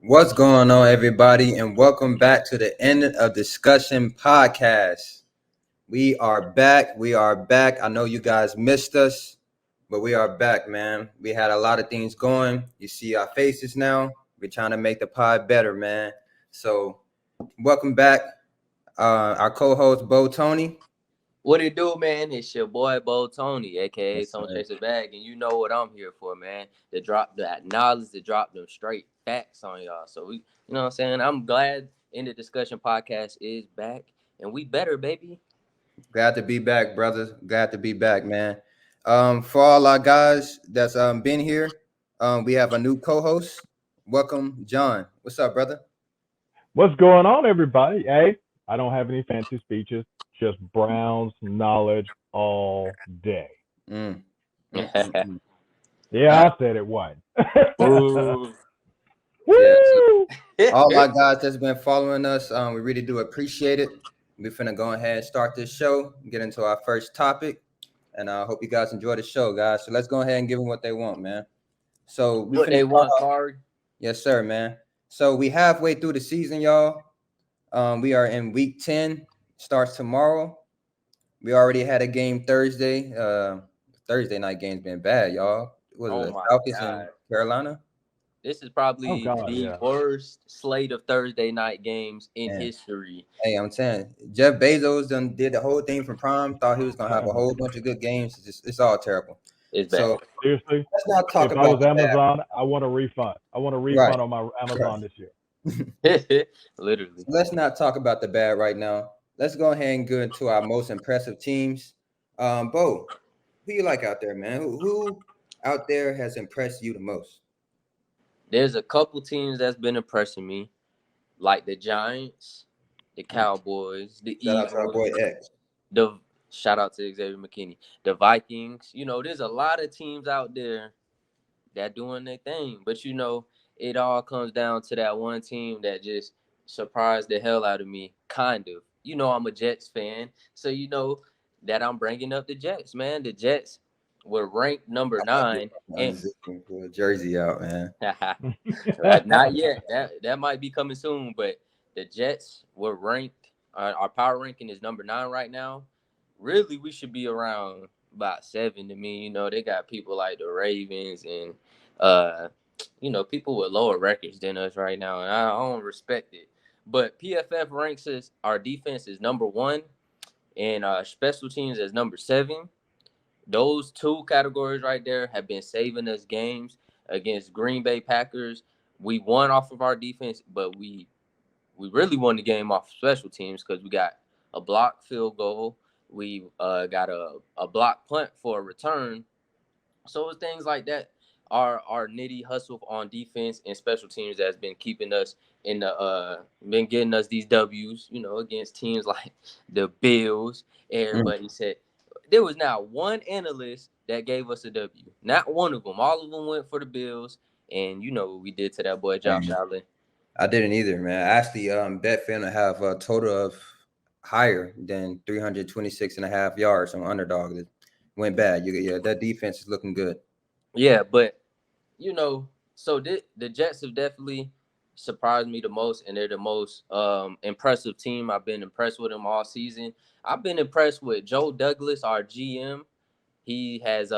What's going on, everybody, and welcome back to the End of Discussion podcast. We are back. We are back. I know you guys missed us, but we are back, man. We had a lot of things going. You see our faces now. We're trying to make the pod better, man. So, welcome back, our co-host Bo Tony. What it do, man? It's your boy Bo Tony, aka Yes, Tone sir. Chase Bag, and you know what I'm here for, man. To drop that knowledge, to drop them straight facts on y'all. So you know what I'm saying? I'm glad in the discussion podcast is back, and we better, baby. Glad to be back, brothers. Glad to be back, man. For all our guys that's been here, we have a new co-host. Welcome, John. What's up, brother? What's going on, everybody? Hey, I don't have any fancy speeches, just Brown's knowledge all day. Mm, mm. Yeah, Uh, I said it. What? Ooh. yeah. So Woo! all our guys that's been following us, we really do appreciate it. We're finna go ahead and start this show, get into our first topic, and I hope you guys enjoy the show, guys. So let's go ahead and give them what they want, man. So we What finna they start want, off. Kari? Yes, sir, man. So we halfway through the season, y'all. We are in week 10, starts tomorrow. We already had a game Thursday. Thursday night game's been bad, y'all. Was Oh it my Falcons in God. Carolina? This is Oh probably God, the yeah. worst slate of Thursday night games in And history. hey, I'm saying Jeff Bezos done did the whole thing from Prime. Thought he was gonna have a whole bunch of good games. It's all terrible. It's So bad. Seriously, let's not talk if I about was the bad. Amazon, I want a refund. I want a Right. refund on my Right. Amazon this year. Literally. So let's not talk about the bad right now. Let's go ahead and go into our most impressive teams. Bo, who you like out there, man? Who out there has impressed you the most? There's a couple teams that's been impressing me, like the Giants, the Mm. Cowboys, the Shout out to our Eagles, boy X. the shout out to Xavier McKinney, the Vikings. You know, there's a lot of teams out there that doing their thing, but it all comes down to that one team that just surprised the hell out of me, kind of. I'm a Jets fan, so that I'm bringing up the Jets, man. The Jets were ranked number I like it. nine, and Unzipping, pull a jersey out, man. Not yet. That might be coming soon, but the Jets were ranked. Our power ranking is number 9 right now. Really, we should be around about 7 to me. They got people like the Ravens and uh, people with lower records than us right now, and I don't respect it. But PFF ranks us. Our defense is number 1, and special teams is number 7. Those two categories right there have been saving us games against Green Bay Packers. We won off of our defense, but we really won the game off special teams because we got a blocked field goal. We got a blocked punt for a return. So it's things like that. Our nitty hustle on defense and special teams that's been keeping us in the been getting us these W's, against teams like the Bills. Mm. Everybody said there was not one analyst that gave us a W. Not one of them. All of them went for the Bills, and you know what we did to that boy Josh And Allen. I didn't either, man. I actually bet finna have a total of higher than 326 and a half yards on underdog. It went bad. Yeah, that defense is looking good. Yeah, but so the Jets have definitely surprised me the most, and they're the most impressive team. I've been impressed with them all season. I've been impressed with Joe Douglas, our GM. He has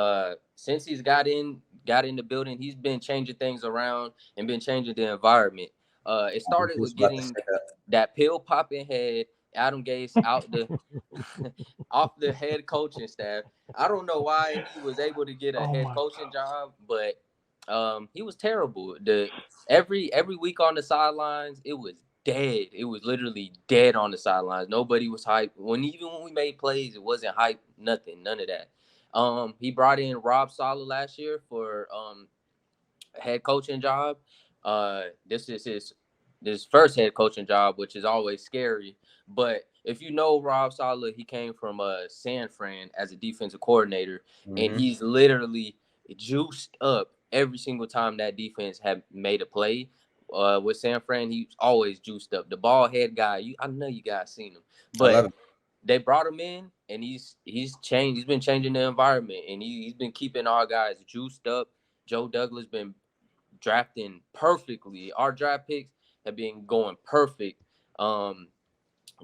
since he's got in the building, he's been changing things around and been changing the environment. It I was started just with about to getting say that. that pill popping head Adam Gase out the off the head coaching staff. I don't know why he was able to get a Oh head my coaching job, but he was terrible. The every week on the sidelines, it was dead. It was literally dead on the sidelines. Nobody was hyped. Even when we made plays, it wasn't hype. Nothing. None of that. He brought in Rob Saleh last year for head coaching job. This is his first head coaching job, which is always scary. But if you know Rob Saleh, he came from San Fran as a defensive coordinator, and Mhm. he's literally juiced up every single time that defense had made a play. With San Fran, he's always juiced up. The ball head guy, I know you guys seen him, I love but it. they brought him in, and he's changed. He's been changing the environment, and he's been keeping our guys juiced up. Joe Douglas been drafting perfectly. Our draft picks have been going perfect.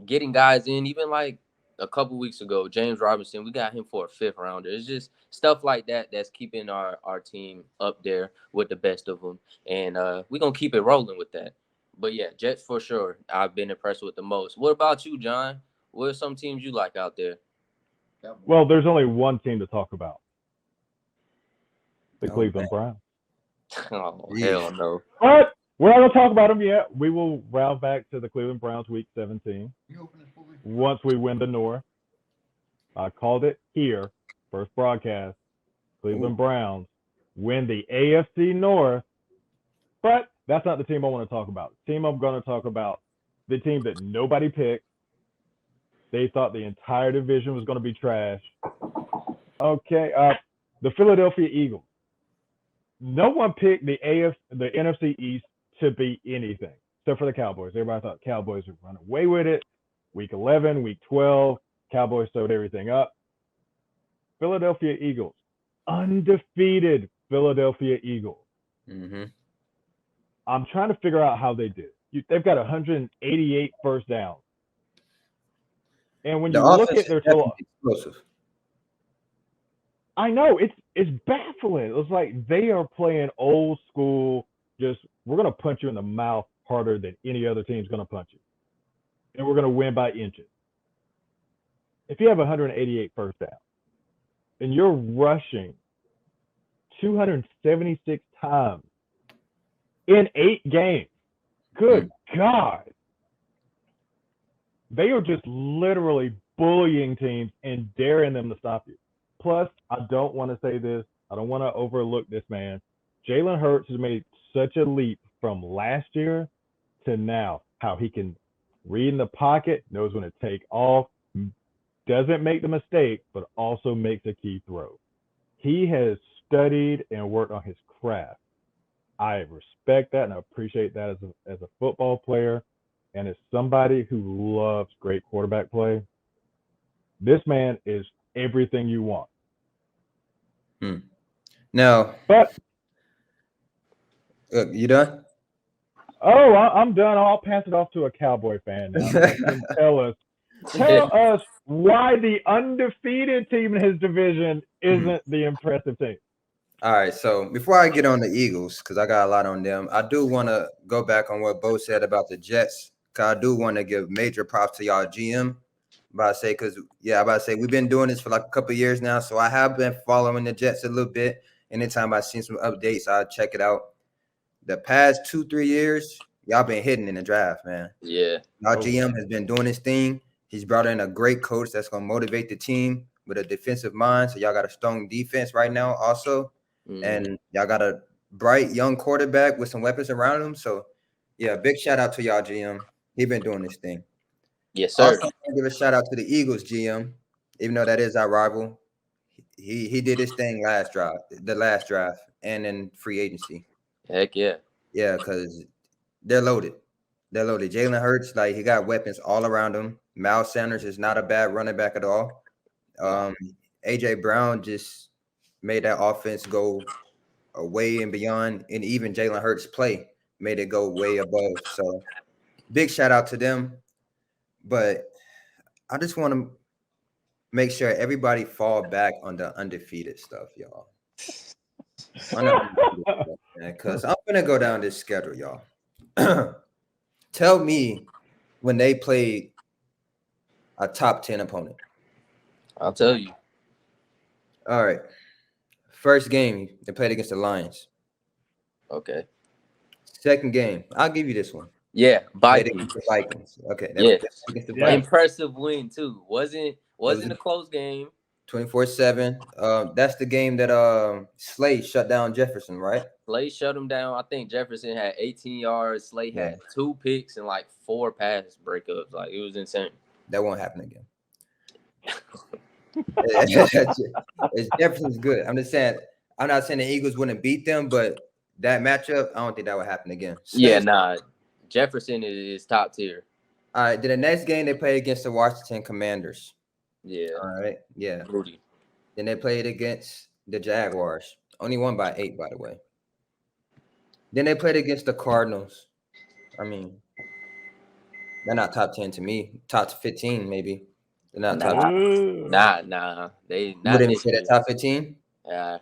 Getting guys in, even like a couple weeks ago, James Robinson, we got him for a 5th rounder. It's just stuff like that that's keeping our team up there with the best of them. And we're going to keep it rolling with that. But yeah, Jets for sure. I've been impressed with the most. What about you, John? What are some teams you like out there? Well, there's only one team to talk about. The Oh, Cleveland Browns. Oh, Yeah. hell no. But we're not going to talk about them yet. We will round back to the Cleveland Browns week 17 once we win the North. I called it here, first broadcast. Cleveland Browns win the AFC North. But that's not the team I want to talk about. The team I'm going to talk about, the team that nobody picked. They thought the entire division was going to be trash. Okay, the Philadelphia Eagles. No one picked the NFC East to be anything, except for the Cowboys. Everybody thought Cowboys would run away with it. Week 11, week 12, Cowboys sewed everything up. Philadelphia Eagles, undefeated Philadelphia Eagles. Mm-hmm. I'm trying to figure out how they did. They've got 188 first downs. And when you look at their total, explosive. I know it's baffling. It's like they are playing old school. Just we're gonna punch you in the mouth harder than any other team's gonna punch you, and we're gonna win by inches. If you have 188 first down, and you're rushing 276 times in 8 games, good God, they are just literally bullying teams and daring them to stop you. Plus, I don't want to say this. I don't want to overlook this man. Jalen Hurts has made such a leap from last year to now. How he can read in the pocket, knows when to take off, doesn't make the mistake, but also makes a key throw. He has studied and worked on his craft. I respect that and I appreciate that as a football player and as somebody who loves great quarterback play. This man is everything you want. Now, but you done? Oh, I'm done. I'll pass it off to a Cowboy fan now. Tell us why the undefeated team in his division isn't the impressive team. All right, so before I get on the Eagles, because I got a lot on them, I do want to go back on what Bo said about the Jets. Because I do want to give major props to y'all GM. We've been doing this for like a couple of years now, so I have been following the Jets a little bit. Anytime I've seen some updates, I'll check it out. The past 2-3 years, y'all been hitting in the draft, man. Yeah. Our GM has been doing his thing. He's brought in a great coach that's going to motivate the team with a defensive mind. So y'all got a strong defense right now also. And y'all got a bright young quarterback with some weapons around him. So, yeah, big shout out to y'all GM. He been doing this thing. Yes, sir. Also, give a shout out to the Eagles GM, even though that is our rival. He did his thing the last draft, and in free agency. Heck yeah. Yeah, because they're loaded. They're loaded. Jalen Hurts, like he got weapons all around him. Miles Sanders is not a bad running back at all. AJ Brown just made that offense go way and beyond, and even Jalen Hurts' play made it go way above. So big shout out to them. But I just want to make sure everybody fall back on the undefeated stuff, y'all. Because I'm gonna go down this schedule, y'all. Tell me when they played a top 10 opponent. I'll tell you. All right. First game, they played against the Lions. Okay. Second game, I'll give you this one. Yeah, Vikings. Okay. Yes. Yeah. Impressive win too. Wasn't a close game. 24-7. That's the game that Slay shut down Jefferson, right? Slay shut him down. I think Jefferson had 18 yards. Slay had 2 picks and like 4 pass breakups. Like it was insane. That won't happen again. Jefferson's good. I'm just saying. I'm not saying the Eagles wouldn't beat them, but that matchup, I don't think that would happen again. Jefferson is top tier. All right. Then the next game they played against the Washington Commanders. Yeah. All right. Yeah. Rudy. Then they played against the Jaguars. Only won by 8, by the way. Then they played against the Cardinals. I mean, they're not top 10 to me. Top 15, maybe. They're not top 10. Nah. They You not wouldn't this say year. that top 15? Yeah.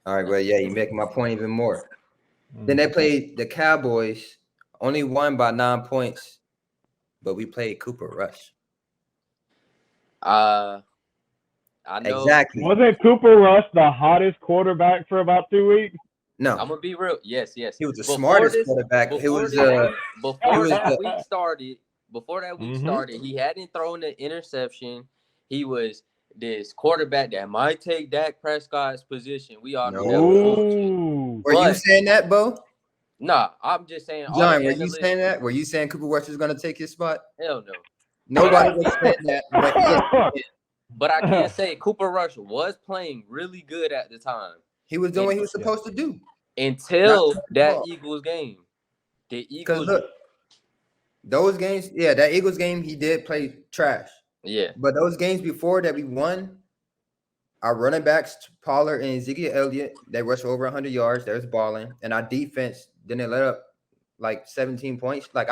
All right, well, yeah, you make my point even more. Then they played the Cowboys, only won by 9 points, but we played Cooper Rush. I know. Exactly. Wasn't Cooper Rush the hottest quarterback for about 2 weeks? No, I'm gonna be real. Yes. he was the smartest quarterback. Before that week started, he hadn't thrown an interception. He was this quarterback that might take Dak Prescott's position. We all know that was bullshit. Were you saying that, Bo? Nah, I'm just saying. John, were you saying that? Were you saying Cooper Rush was going to take his spot? Hell no. Nobody was saying that. But I can say Cooper Rush was playing really good at the time. He was doing what he was supposed to do. Until that Eagles game. The Eagles. Look, those games, that Eagles game, he did play trash. Yeah. But those games before that we won, our running backs, Pollard and Ezekiel Elliott, they rushed over 100 yards. They was balling. And our defense didn't let up like 17 points. Like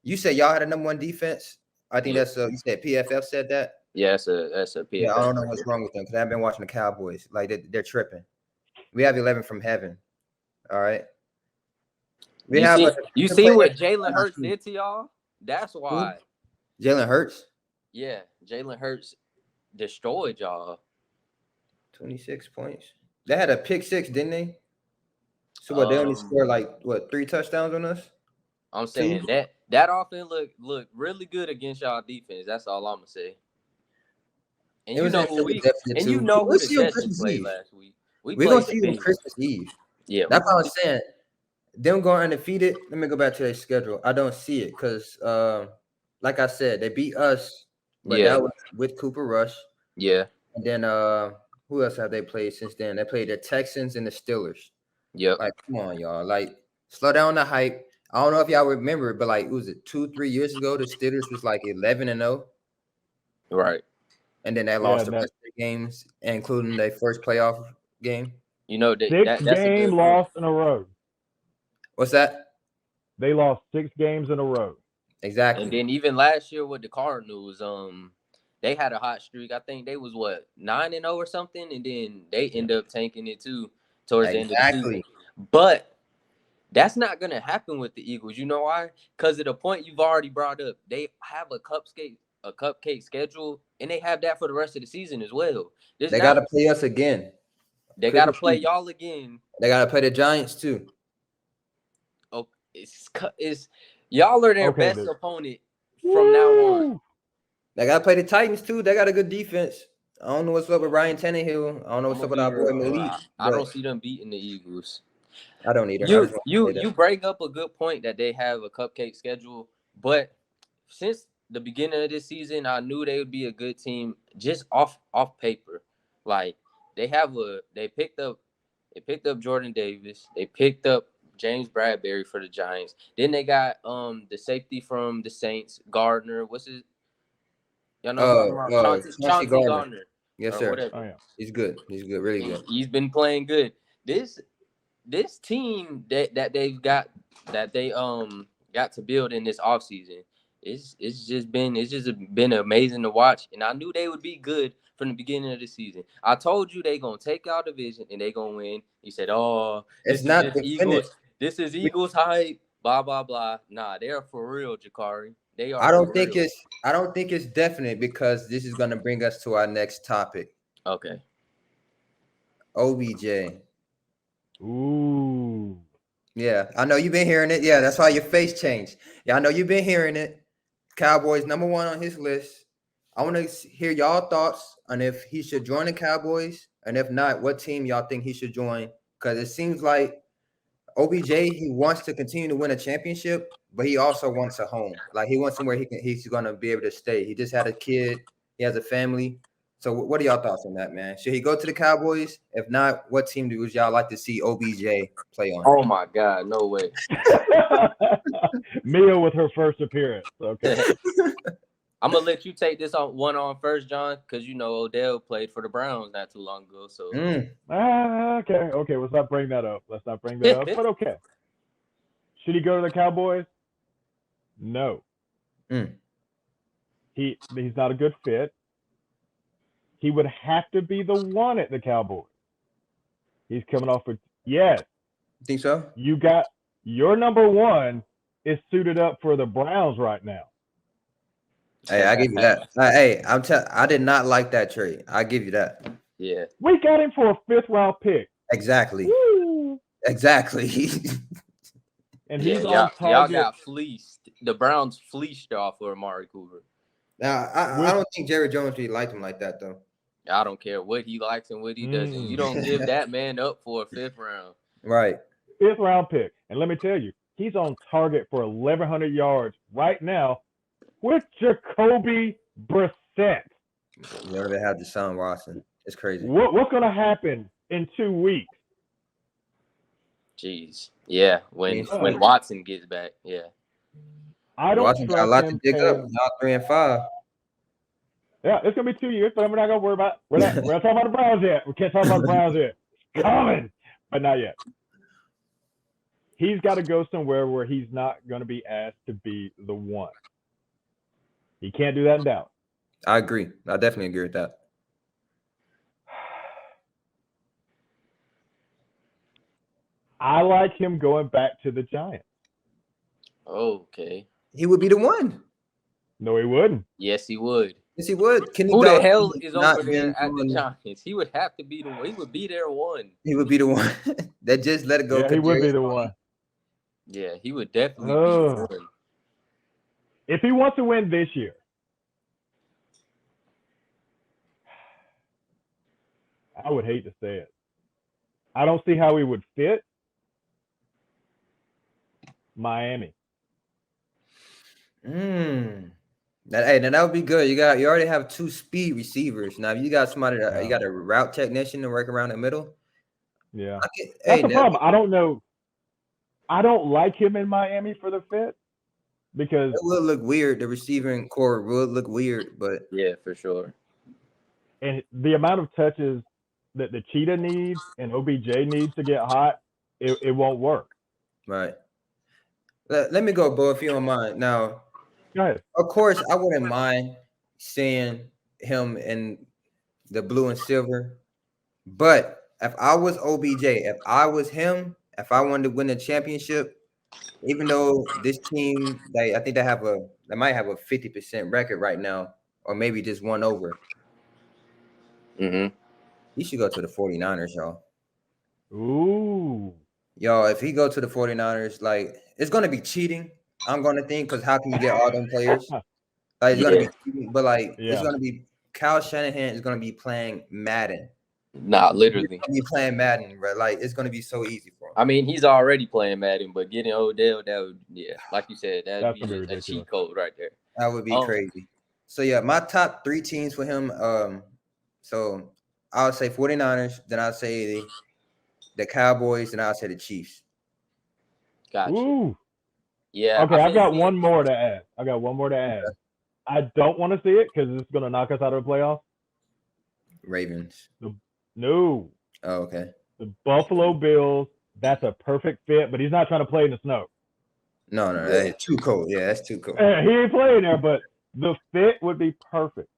you said y'all had a number one defense. I think that's you said PFF said that. Yeah, that's a PFF. Yeah, I don't know what's wrong with them because I've been watching the Cowboys. Like they're tripping. We have 11 from heaven. All right. You see what Jalen Hurts did to y'all? That's why. Jalen Hurts? Yeah, Jalen Hurts destroyed y'all. 26 points. They had a pick six, didn't they? So they only scored 3 touchdowns on us? I'm saying that offense looked really good against y'all defense. That's all I'm gonna say. And you know who the Jets played last week. We're gonna see them Christmas Eve. Yeah, that's what I was saying. Them going undefeated. Let me go back to their schedule. I don't see it because, like I said, they beat us, but that was with Cooper Rush. Yeah. And then who else have they played since then? They played the Texans and the Steelers. Yep. Like, come on, y'all. Like, slow down the hype. I don't know if y'all remember, but was it 2-3 years ago? The Steelers was 11-0. Right. And then they lost the rest of the games, including their first playoff game. You know, that's 6 game loss in a row. What's that? They lost 6 games in a row. Exactly. And then even last year with the Cardinals, they had a hot streak. I think they was 9-0 or something, and then they end up tanking it too towards the end of the season. But that's not gonna happen with the Eagles. You know why? Because of the point you've already brought up. They have a cupcake schedule, and they have that for the rest of the season as well. They got to play us again. They got to play y'all again. They got to play the Giants too. Oh, it's y'all are their best opponent from now on. They got to play the Titans too. They got a good defense. I don't know what's up with Ryan Tannehill. I don't know what's up with our boy Malik. I don't see them beating the Eagles. I don't either. You bring up a good point that they have a cupcake schedule, but since the beginning of this season, I knew they would be a good team just off paper. Like they picked up Jordan Davis. They picked up James Bradbury for the Giants. Then they got the safety from the Saints, Gardner. What's his? Y'all know Chauncey Gardner. Yes, sir. Oh, yeah. He's good. He's good. Really good. He's been playing good. This team that they've got got to build in this offseason, it's just been amazing to watch. And I knew they would be good from the beginning of the season. I told you they gonna take our division and they gonna win. You said, "Oh, it's not the Eagles. This is Eagles hype." Blah blah blah. Nah, they're for real, Jakari. They are. I don't think it's definite because this is gonna bring us to our next topic. Okay. OBJ. Ooh. Yeah, I know you've been hearing it. Yeah, that's why your face changed. Yeah, I know you've been hearing it. Cowboys number 1 on his list. I want to hear y'all thoughts on if he should join the Cowboys, and if not, what team y'all think he should join. Because it seems like OBJ, he wants to continue to win a championship, but he also wants a home. Like he wants somewhere he's going to be able to stay. He just had a kid. He has a family. So what are y'all thoughts on that, man? Should he go to the Cowboys? If not, what team would y'all like to see OBJ play on? Oh, my God. No way. Mia with her first appearance. Okay. I'm gonna let you take this on first, John, because Odell played for the Browns not too long ago. So Okay. Let's not bring that up. But okay. Should he go to the Cowboys? No. He's not a good fit. He would have to be the one at the Cowboys. He's coming off with yes. Think so? You got your number one is suited up for the Browns right now. Hey, I give you that. Hey, I did not like that trade. I give you that. Yeah. We got him for a 5th round pick. Exactly. Woo! Exactly. And he's on target. Y'all got fleeced. The Browns fleeced off for Amari Cooper. Now, I don't think Jerry Jones really liked him like that, though. I don't care what he likes and what he doesn't. You don't give that man up for a 5th round. Right. 5th round pick. And let me tell you, he's on target for 1,100 yards right now with Jacoby Brissett. You know, they have Deshaun Watson. It's crazy. What's going to happen in 2 weeks? Jeez. Yeah, when Watson gets back, yeah. I don't Watson got a lot to dig up. Now 3-5. Yeah, it's gonna be 2 years, but we're not gonna worry about. We're not talking about the Browns yet. We can't talk about the Browns yet. It's coming, but not yet. He's got to go somewhere where he's not going to be asked to be the one. He can't do that in Dallas. I agree. I definitely agree with that. I like him going back to the Giants. Okay. He would be the one. No, he wouldn't. Yes, he would. Yes, he would. Who the hell is over there at the Giants? He would have to be the one. He would be their one. He would be the one that just let it go. Yeah, he would be the one. Yeah, he would definitely be the one. If he wants to win this year, I would hate to say it. I don't see how he would fit Miami. That would be good. You already have 2 speed receivers. Now, if you got somebody you got a route technician to work around the middle. Yeah. That's the problem. I don't know. I don't like him in Miami for the fit because it will look weird. The receiving core will look weird, but yeah, for sure. And the amount of touches that the Cheetah needs and OBJ needs to get hot, it won't work. Right. Let me go, Bo, if you don't mind. Now, go ahead. Of course, I wouldn't mind seeing him in the blue and silver, but if I was OBJ, if I was him, if I wanted to win the championship, even though this team, I think they might have a 50% record right now, or maybe just one over. Mm-hmm. He should go to the 49ers, y'all. Ooh. Yo, if he go to the 49ers, like, it's going to be cheating, I'm going to think, because how can you get all them players? Like, it's going to be cheating, but, like, it's going to be Kyle Shanahan is going to be playing Madden. Nah, literally. He's going to be playing Madden, bro. Like, it's going to be so easy for him. I mean, he's already playing Madden, but getting Odell, that would, like you said, that would be a cheat code right there. That would be crazy. So, yeah, my top 3 teams for him, so I would say 49ers, then I'd say the Cowboys, and I'd say the Chiefs. Gotcha. Ooh. Yeah. Okay, I've got one more to add. I don't want to see it because it's going to knock us out of the playoffs. Ravens. No. Oh, okay. The Buffalo Bills, that's a perfect fit, but he's not trying to play in the snow. No, that's too cold. Yeah, that's too cold. He ain't playing there, but the fit would be perfect.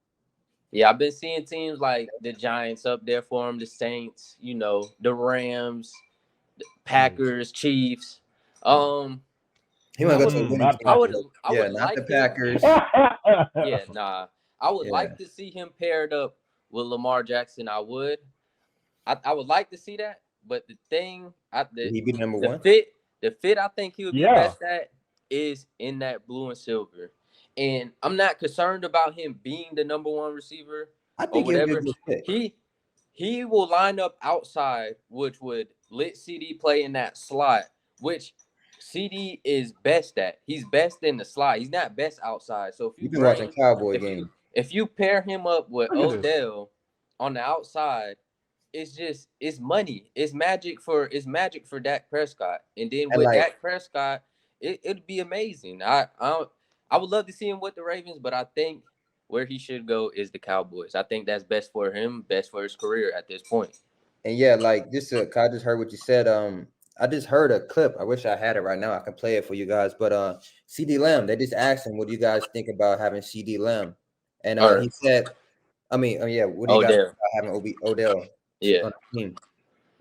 Yeah, I've been seeing teams like the Giants up there for him, the Saints, the Rams, the Packers, Chiefs. He want to go to the winning team. I would not like the Packers. I would like to see him paired up with Lamar Jackson. I would like to see that, but the thing, he'd be number one. The fit I think he would be best at is in that blue and silver. And I'm not concerned about him being the number 1 receiver. I think he will line up outside, which would let CD play in that slot, which CD is best at. He's best in the slot. He's not best outside. So if you've been watching Cowboy game, if you pair him up with Odell on the outside, it's money. It's magic for Dak Prescott. And then with Dak Prescott, it'd be amazing. I would love to see him with the Ravens, but I think where he should go is the Cowboys. I think that's best for him, best for his career at this point. And yeah, like just I just heard what you said. I just heard a clip. I wish I had it right now. I can play it for you guys. But CD Lamb, they just asked him, "What do you guys think about having CD Lamb?" And he said, "What do you guys think about having Odell on the team?"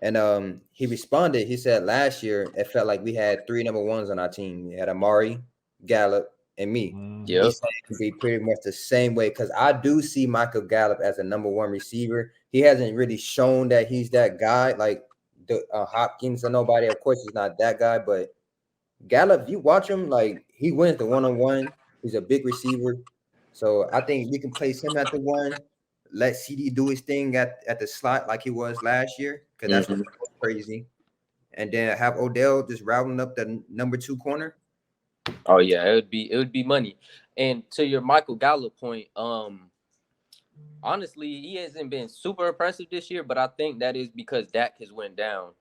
And he responded. He said, "Last year it felt like we had 3 number ones on our team. We had Amari, Gallup, and me." Yep. He said it could be pretty much the same way because I do see Michael Gallup as a number 1 receiver. He hasn't really shown that he's that guy like the Hopkins or nobody. Of course, he's not that guy, but Gallup, if you watch him, like he wins the one-on-one. He's a big receiver, so I think we can place him at the 1. Let CD do his thing at the slot like he was last year because that's what was crazy, and then have Odell just routing up the number 2 corner. Oh yeah, it would be money. And to your Michael Gallup point, honestly, he hasn't been super impressive this year, but I think that is because Dak has went down.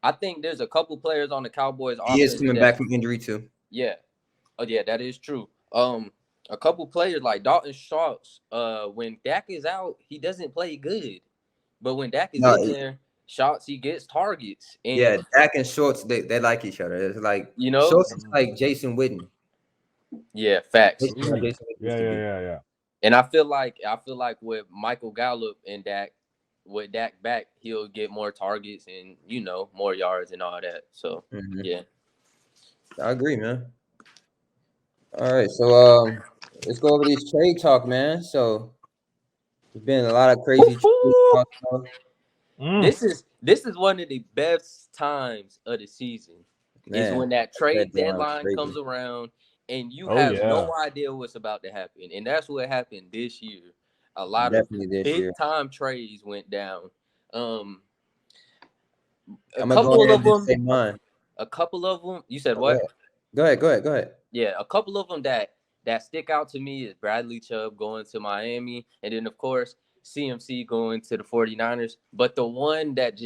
I think there's a couple players on the Cowboys. He is coming back from injury too. Yeah. Oh yeah, that is true. A couple players like Dalton Schultz, when Dak is out, he doesn't play good. But when Dak is in there, Schultz, he gets targets. And yeah, Dak and Schultz, they like each other. It's like, you know, Schultz is like Jason Witten. Yeah, facts. Yeah. And I feel like with Michael Gallup and Dak, with Dak back, he'll get more targets and more yards and all that. So yeah, I agree, man. All right, so let's go over these trade talk, man. So there's been a lot of crazy trade talk. This is one of the best times of the season. Man, is when that trade deadline comes around and you have no idea what's about to happen. And that's what happened this year. A lot of big time trades went down. A couple of them. You said what? Go ahead. Yeah, a couple of them that stick out to me is Bradley Chubb going to Miami, and then of course CMC going to the 49ers. But the one that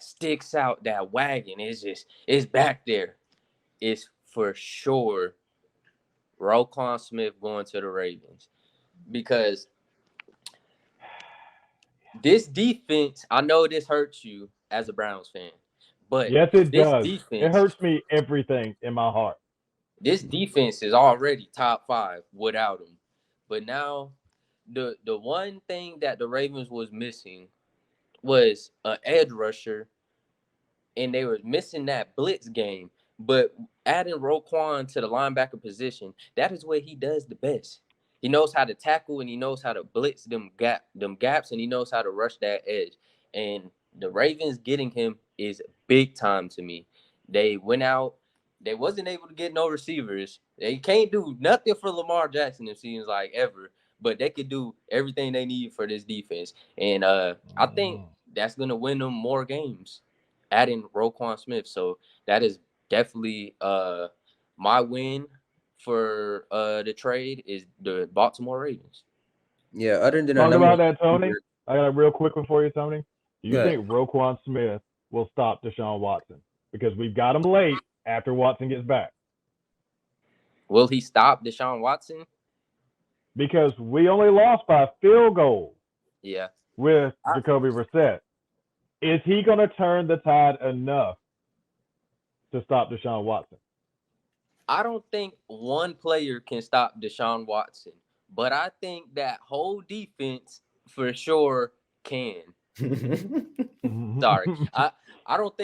sticks out, that wagon is back there, is for sure Roquan Smith going to the Ravens. Because this defense, I know this hurts you as a Browns fan, but yes, it does. It hurts me everything in my heart. This defense is already top 5 without him. But now the one thing that the Ravens was missing was an edge rusher, and they were missing that blitz game. But adding Roquan to the linebacker position, that is what he does the best. He knows how to tackle and he knows how to blitz them gaps, and he knows how to rush that edge. And the Ravens getting him is big time to me. They went out. They wasn't able to get no receivers. They can't do nothing for Lamar Jackson, it seems like, ever. But they could do everything they need for this defense. And I think that's going to win them more games, adding Roquan Smith. So that is definitely my win for the trade is the Baltimore Ravens. Yeah, other than talk about that, Tony. I got a real quick one for you, Tony. Do you think Roquan Smith will stop Deshaun Watson? Because we've got him late after Watson gets back. Will he stop Deshaun Watson? Because we only lost by field goal. Yeah. With Jacoby Brissett. Is he going to turn the tide enough to stop Deshaun Watson? I don't think one player can stop Deshaun Watson, but I think that whole defense for sure can. Sorry, I don't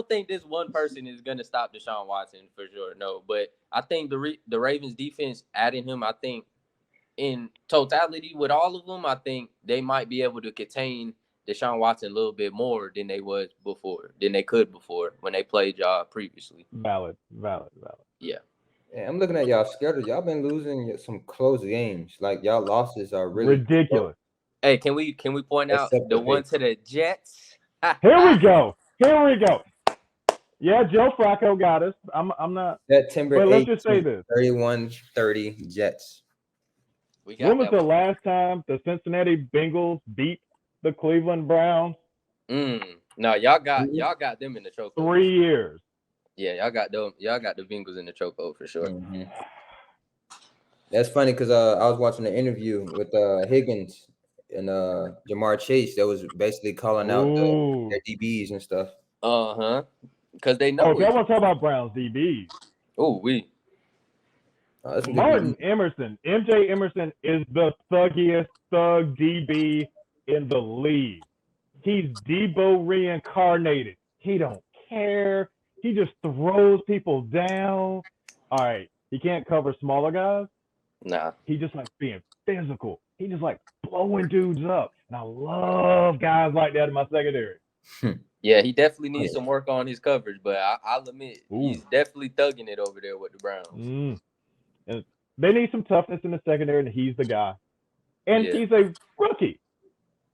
think this one person is gonna stop Deshaun Watson for sure. No, but I think the Ravens defense, adding him, I think in totality with all of them, I think they might be able to contain Deshaun Watson a little bit more than they could before when they played y'all previously. Valid. Yeah. I'm looking at y'all schedule. Y'all been losing some close games. Like y'all losses are really ridiculous. Hey, can we point out the one to the Jets? Here we go. Yeah, Joe Flacco got us. I'm not. September 8th, let's just say this: 31-30 Jets. When was the last time the Cincinnati Bengals beat the Cleveland Browns? No, y'all got them in the chokehold. 3 years. Yeah, y'all got the Bengals in the chokehold for sure. That's funny because I was watching an interview with Higgins and Jamar Chase that was basically calling out Ooh. their DBs and stuff. Because they know Okay, I it. want to talk about Browns DBs. Oh, That's a good Martin DB. Emerson, MJ Emerson is the thuggiest thug DB in the league. He's Debo reincarnated. He don't care. He just throws people down. All right, he can't cover smaller guys. nah. He just likes being physical. He just like blowing dudes up. And I love guys like that in my secondary. Yeah, he definitely needs some work on his coverage, but I'll admit Ooh. he's definitely thugging it over there with the Browns. And they need some toughness in the secondary, and he's the guy. And Yeah. he's a rookie.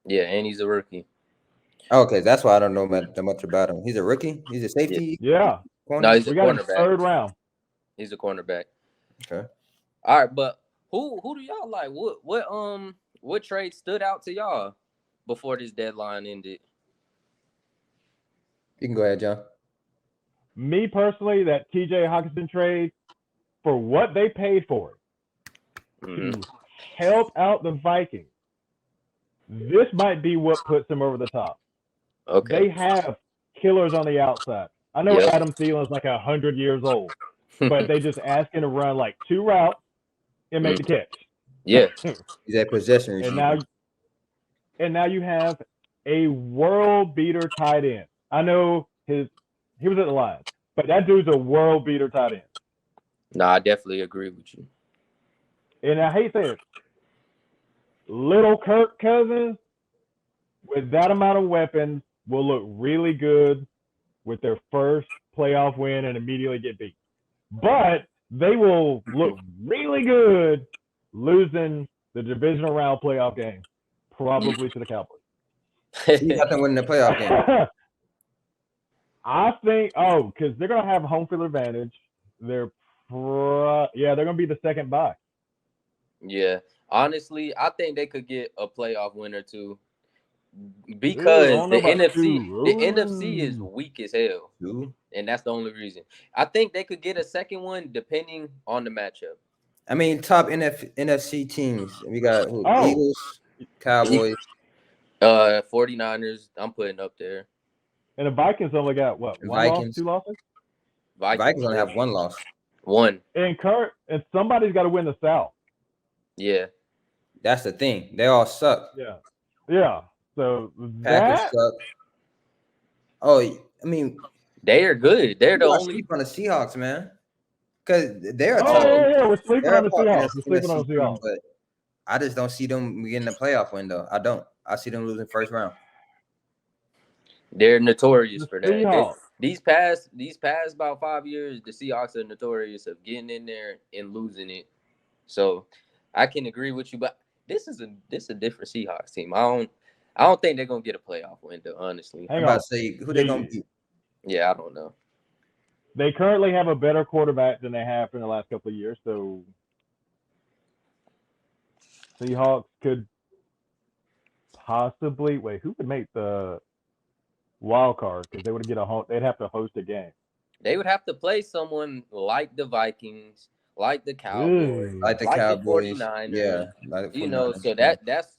Yeah, and he's a rookie. Okay, that's why I don't know that much about him. He's a rookie. He's a safety. Yeah. Corner? No, he's a We got him cornerback. third round. He's a cornerback. Okay. All right, but who do y'all like? What trade stood out to y'all before this deadline ended? You can go ahead, John. Me personally, that TJ Hockenson trade, for what they paid for it, to help out the Vikings, this might be what puts them over the top. Okay. They have killers on the outside. I know Yep. Adam Thielen's like 100 years old, but they just ask him to run like 2 routes and make the catch. Yeah. He's a possession receiver. And now you have a world beater tight end. I know he was at the Lions, but that dude's a world beater tight end. No, I definitely agree with you. And I hate saying it, little Kirk Cousins with that amount of weapons will look really good with their first playoff win and immediately get beat. But they will look really good losing the divisional round playoff game, probably to the Cowboys. He's not winning the playoff game. I think, because they're going to have home field advantage. They're going to be the second bye. Yeah. Honestly, I think they could get a playoff win or two because the NFC is weak as hell. And that's the only reason. I think they could get a second one depending on the matchup. I mean, top NFC teams. We got Eagles, Cowboys, 49ers. I'm putting up there. And the Vikings only got what? Vikings. 2 losses? Vikings only have 1 loss. 1. And somebody's got to win the South. Yeah. That's the thing. They all suck. Yeah. So Packers suck. Oh, I mean, they are good. They're the only sleep on the Seahawks, man. Because they're we're sleeping on the Seahawks. But I just don't see them getting the playoff window. I don't. I see them losing first round. They're notorious for that. Seahawks. These past about 5 years, the Seahawks are notorious of getting in there and losing it. So I can agree with you, but this is a different Seahawks team. I don't think they're gonna get a playoff window, honestly. I'm about to say who they gonna beat. Yeah, I don't know. They currently have a better quarterback than they have in the last couple of years, so Seahawks could possibly who could make the wild card because they'd have to host a game. They would have to play someone like the Vikings, like the Cowboys, like the 49ers. Yeah, like the 49ers. So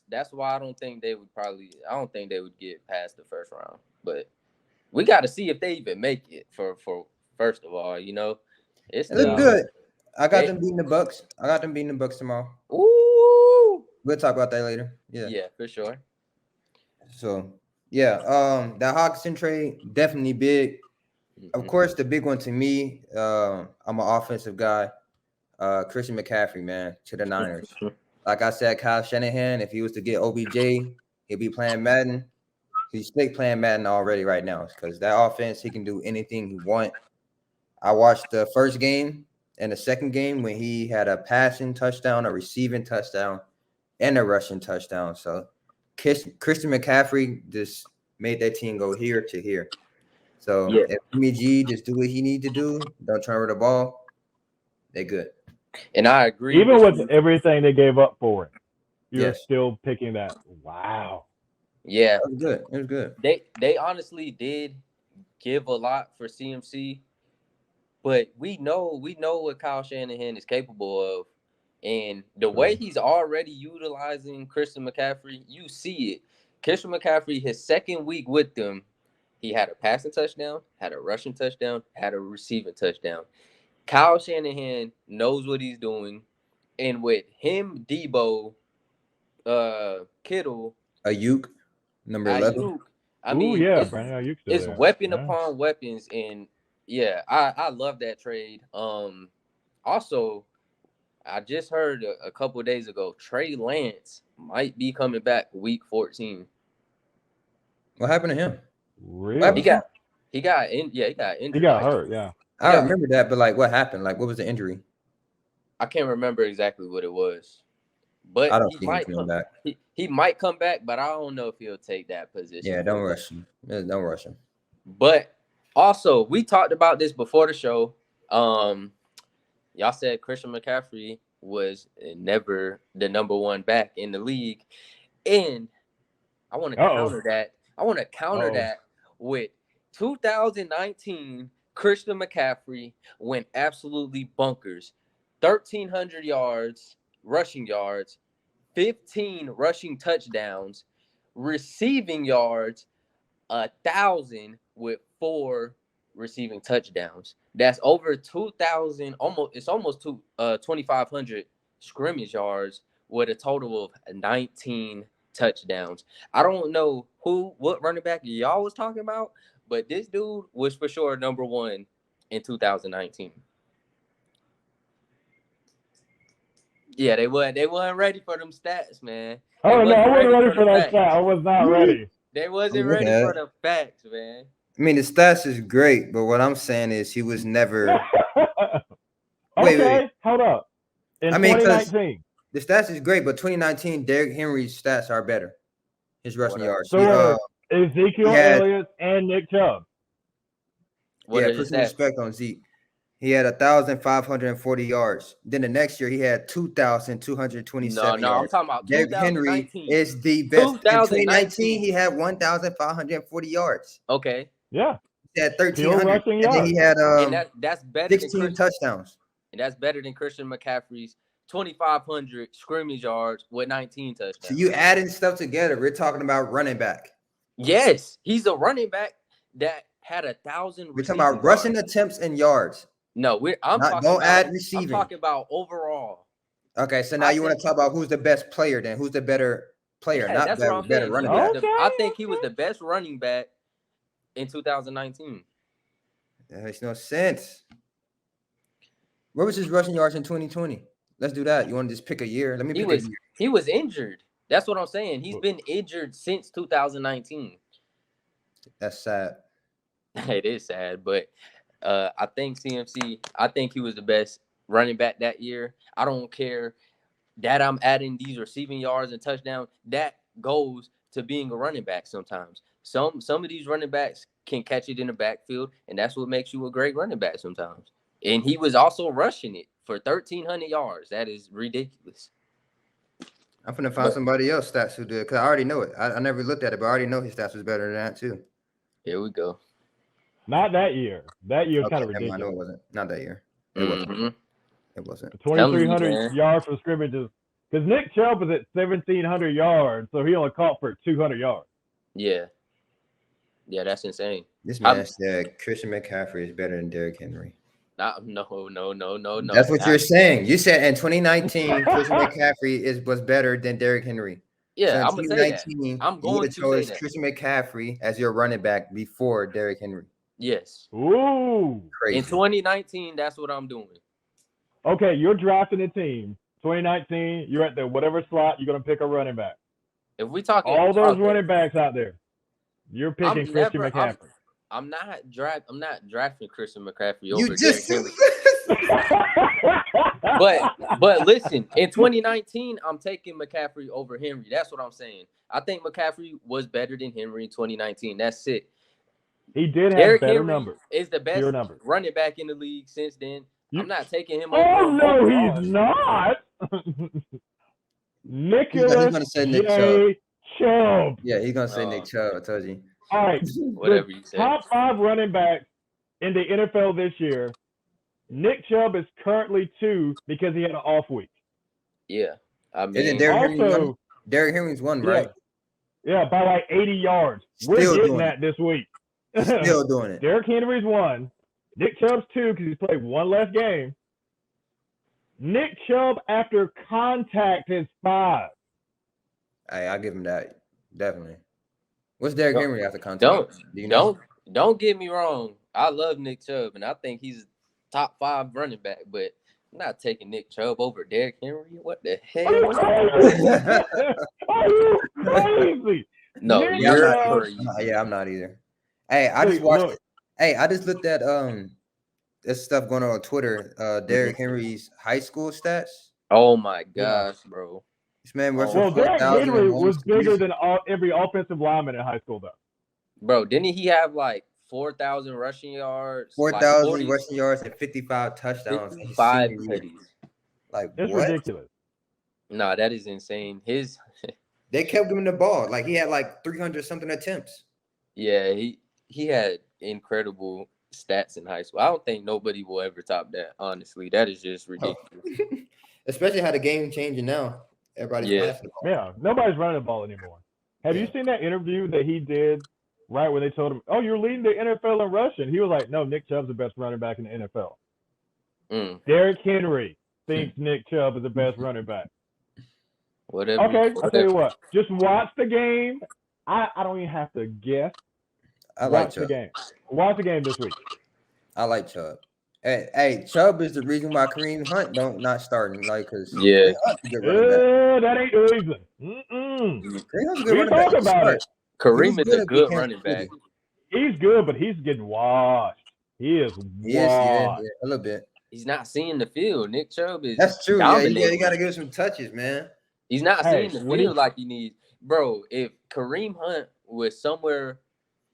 that's why I don't think they would get past the first round. But we got to see if they even make it for first of all, it look good. I got them beating the Bucks. I got them beating the Bucks tomorrow. Ooh. We'll talk about that later. Yeah, for sure. So that Hockenson trade definitely big. Of course, the big one to me, I'm an offensive guy. Christian McCaffrey, man, to the Niners. Like I said, Kyle Shanahan, if he was to get OBJ, he'll be playing Madden. He's playing Madden already right now because that offense, he can do anything he wants. I watched the first game and the second game when he had a passing touchdown, a receiving touchdown, and a rushing touchdown. So Christian McCaffrey just made that team go here to here. So if Jimmy G just do what he need to do, don't turn over the ball, they're good. And I agree. Even with everything they gave up for it, you're still picking that. Wow. Yeah. It was good. It was good. They honestly did give a lot for CMC, but we know what Kyle Shanahan is capable of. And the way he's already utilizing Christian McCaffrey, you see it. Christian McCaffrey, his second week with them, he had a passing touchdown, had a rushing touchdown, had a receiving touchdown. Kyle Shanahan knows what he's doing. And with him, Debo, Kittle, Ayuk, number 11. Ayuk, I mean, Brandon Ayuk's still it's there. weapon upon weapons. And, yeah, I love that trade. Also, I just heard a couple of days ago, Trey Lance might be coming back week 14. What happened to him? Really? He got injured. He got hurt, yeah. I remember that, but like what happened? Like what was the injury? I can't remember exactly what it was. But I don't think he's coming back. He might come back, but I don't know if he'll take that position. Yeah, don't rush him. Yeah, don't rush him. But also, we talked about this before the show. Y'all said Christian McCaffrey was never the number one back in the league. And I want to counter that. I want to counter that with 2019 Christian McCaffrey went absolutely bonkers. 1,300 yards, rushing yards, 15 rushing touchdowns, receiving yards, 1,000 with 4 receiving touchdowns. That's over 2,000, almost 2,500 scrimmage yards with a total of 19 touchdowns. I don't know what running back y'all was talking about, but this dude was for sure number one in 2019. Yeah, they weren't ready for them stats, man. I wasn't ready for that stat. I was not ready. They wasn't ready for the facts, man. I mean, the stats is great, but what I'm saying is he was never. Wait, hold up. In 2019, the stats is great, but 2019, Derrick Henry's stats are better. His rushing yards. So Ezekiel Elliott and Nick Chubb. Put some respect on Zeke. He had 1,540 yards. Then the next year he had 2,227 yards. I'm talking about Derrick Henry is the best. In 2019, he had 1,540 yards. Okay. Yeah. He had 1,300. And then he had that's better 16 touchdowns. And that's better than Christian McCaffrey's 2,500 scrimmage yards with 19 touchdowns. So you adding stuff together. We're talking about running back. Yes, he's a running back that had 1,000. We're talking about rushing attempts and yards. No, don't add receiving. I'm talking about overall. Okay, so now you want to talk about who's the best player then? Who's the better player? Yeah, not better running back. Okay. I think he was the best running back in 2019. That makes no sense. Where was his rushing yards in 2020? Let's do that. You want to just pick a year? Let me pick a year. He was injured. That's what I'm saying. He's been injured since 2019. That's sad. It is sad, but I think CMC, I think he was the best running back that year. I don't care that I'm adding these receiving yards and touchdowns. That goes to being a running back sometimes. Some of these running backs can catch it in the backfield, and that's what makes you a great running back sometimes. And he was also rushing it for 1,300 yards. That is ridiculous. I'm going to find somebody else stats who did, because I already know it. I never looked at it, but I already know his stats was better than that, too. Here we go. Not that year. That year kind of ridiculous. I know it wasn't. Not that year. It wasn't. It wasn't. 2,300 yards for scrimmages. Because Nick Chubb was at 1,700 yards, so he only caught for 200 yards. Yeah. Yeah, that's insane. This man said Christian McCaffrey is better than Derrick Henry. No. That's what you're saying. You said in 2019, Christian McCaffrey was better than Derrick Henry. Yeah, so I'm going to say that. I'm going to say that. Christian McCaffrey as your running back before Derrick Henry. Yes. Ooh. Crazy. In 2019, that's what I'm doing. Okay, you're drafting a team. 2019, you're at the whatever slot, you're going to pick a running back. If we talk all those running backs out there, you're picking Christian McCaffrey. I'm not drafting Christian McCaffrey over you just Derrick Henry. But listen, in 2019, I'm taking McCaffrey over Henry. That's what I'm saying. I think McCaffrey was better than Henry in 2019. That's it. He did have Derrick better Henry numbers. Is the best running back in the league since then. I'm not taking him over. Oh, no, he's not. Nicholas J. Chubb. Yeah, he's going to say Nick Chubb. I told you. All right. Whatever you say. Top 5 running backs in the NFL this year. Nick Chubb is currently 2 because he had an off week. Yeah, I Isn't mean, Derrick Henry one? Also, Derrick Henry's one, yeah, right? yeah, by like 80 yards. We're Still getting doing that this week. it. Still doing it. Derrick Henry's one. Nick Chubb's two because he's played one less game. Nick Chubb after contact is 5. Hey, I'll give him that. Definitely. What's Derrick Don't- Henry after contact? don't Do you know? don't get me wrong. I love Nick Chubb, and I think he's top 5 running back, but I'm not taking Nick Chubb over Derrick Henry. What the Are you hell? crazy? Are you crazy? No, Nick Yeah, I'm you're not, crazy. I'm not either. Hey, I just watched it. Hey, I just looked at this stuff going on Twitter. Derrick Henry's high school stats. Oh my gosh, bro. This man rushed Well, for Derrick 4,000 Henry in one was bigger season. than every offensive lineman in high school, though. Bro, didn't he have like 4,000 rushing yards? 4,000 like rushing yards and 55 touchdowns. in his 55 senior year. tutties. Like It's what? ridiculous. Nah, that is insane. They kept giving the ball. Like he had like 300 something attempts. Yeah, he had incredible stats in high school. I don't think nobody will ever top that. Honestly, that is just ridiculous. Especially how the game changing now. Everybody's Yeah. passing the ball. Yeah, nobody's running the ball anymore. Have you Yeah. seen that interview that he did right when they told him, "Oh, you're leading the NFL in rushing"? He was like, "No, Nick Chubb's the best running back in the NFL." Derrick Henry thinks Nick Chubb is the best running back. Whatever. Okay, I'll tell you what. Just watch the game. I don't even have to guess. I like Watch the Chubb. game. Watch the game this week. I like Chubb. Hey, Chubb is the reason why Kareem Hunt not starting. Like, cause Yeah. Kareem Hunt's a good running back. That ain't the reason. Kareem Hunt's a good We running back. talk about it. Kareem was is a good good at running back. He's good, but he's getting washed. He is washed. Yeah, a little bit. He's not seeing the field. Nick Chubb is That's true. dominating. Yeah, you gotta give some touches, man. He's not Hey, seeing the when field like he needs. Bro, if Kareem Hunt was somewhere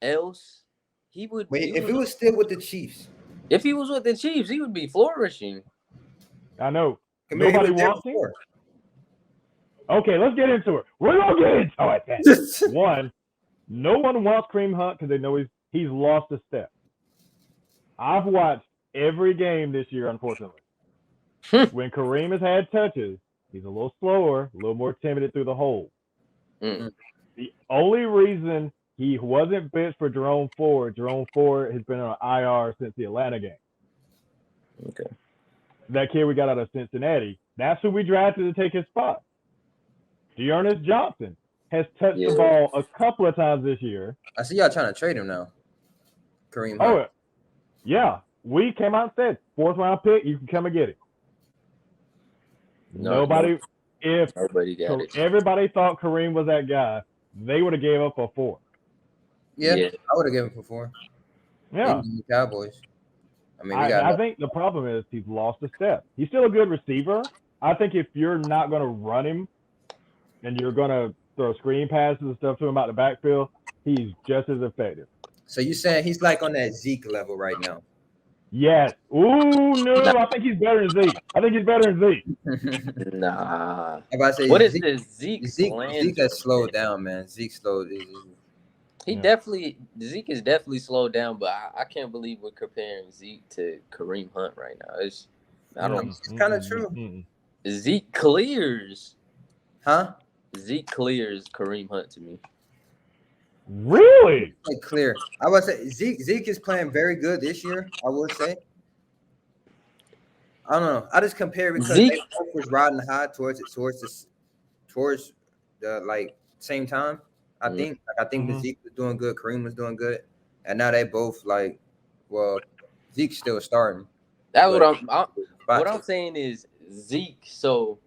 else, he would. Wait, if it was still with the Chiefs, If he was with the Chiefs, he would be flourishing. I know. maybe he Nobody was there wants him. before. Okay, let's get into it. We're gonna get into it then. One, no one wants Kareem Hunt because they know he's lost a step. I've watched every game this year, unfortunately. When Kareem has had touches, he's a little slower, a little more timid through the hole. Mm. The only reason he wasn't benched for Jerome Ford has been on IR since the Atlanta game. Okay. That kid we got out of Cincinnati, that's who we drafted to take his spot. Dearness Johnson has touched the ball a couple of times this year. I see y'all trying to trade him now. Kareem Hunt. Oh, yeah. We came out and said, 4th round pick, you can come and get it. Nobody got it. Everybody thought Kareem was that guy, they would have gave up a 4. Yeah, I would have given him for 4. Yeah. Even the Cowboys. I mean, I think the problem is he's lost a step. He's still a good receiver. I think if you're not going to run him and you're going to throw screen passes and stuff to him out the backfield, he's just as effective. So you saying he's like on that Zeke level right now? Yes. Ooh, no, I think he's better than Zeke. Nah. What is this Zeke? Zeke has slowed down, man. Zeke is definitely slowed down, but I can't believe we're comparing Zeke to Kareem Hunt right now. It's kind of true. Zeke clears. Huh? Zeke clears Kareem Hunt to me. Really? Like clear. I would say Zeke is playing very good this year. I would say. I don't know. I just compare because they both was riding high towards the like same time. I think the Zeke was doing good, Kareem was doing good, and now they both like. Well, Zeke's still starting. That's what I'm saying is Zeke. So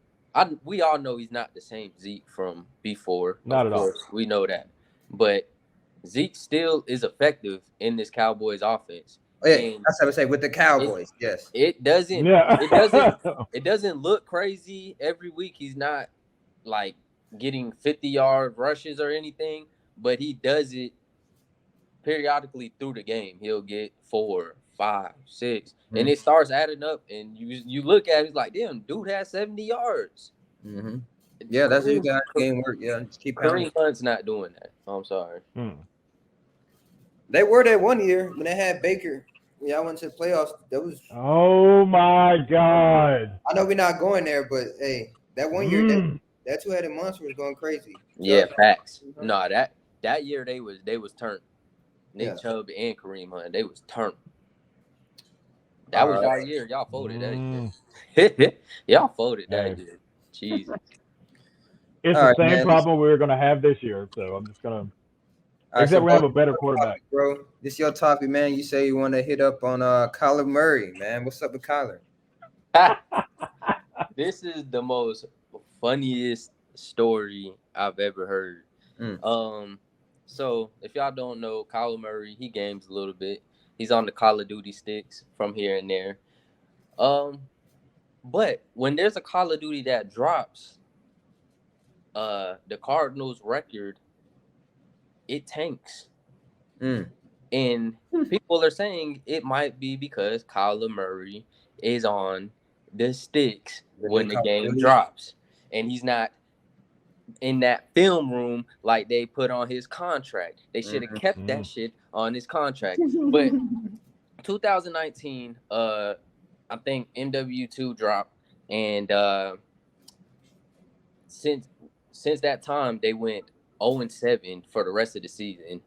we all know he's not the same Zeke from before. Not at all. We know that, but Zeke still is effective in this Cowboys offense. Oh, yeah, that's what I say with the Cowboys. Yes, it doesn't. Yeah. It doesn't look crazy every week. He's not like getting 50-yard rushes or anything, but he does it periodically through the game. He'll get 4, 5, 6, and it starts adding up. And you look at it, it's like, damn, dude has 70 yards. Mm-hmm. Yeah, that's how the game work. Yeah, just keep Kareem Hunt's not doing that. I'm sorry. They were that one year when they had Baker. When y'all went to the playoffs. That was. Oh my God! I know we're not going there, but hey, That 1 year, that two-headed monster was going crazy. Yeah, Chubb, facts. No, that year they was turned. Nick Yeah. Chubb and Kareem Hunt, they was turned. That was our year. Y'all folded that year. Y'all folded that year. Jesus. It's All the right, same man. problem we're gonna have this year, so I'm just gonna. All right, Except so we have a better quarterback, bro. This your topic, man. You say you want to hit up on Kyler Murray, man. What's up with Kyler? This is the most funniest story I've ever heard. So if y'all don't know, Kyler Murray, he games a little bit. He's on the Call of Duty sticks from here and there. But when there's a Call of Duty that drops, the Cardinals record, it tanks. And people are saying it might be because Kyler Murray is on the sticks when the game drops. And he's not in that film room like they put on his contract. They should have kept that shit on his contract. But 2019, I think MW2 dropped, and since that time they went 0-7 for the rest of the season.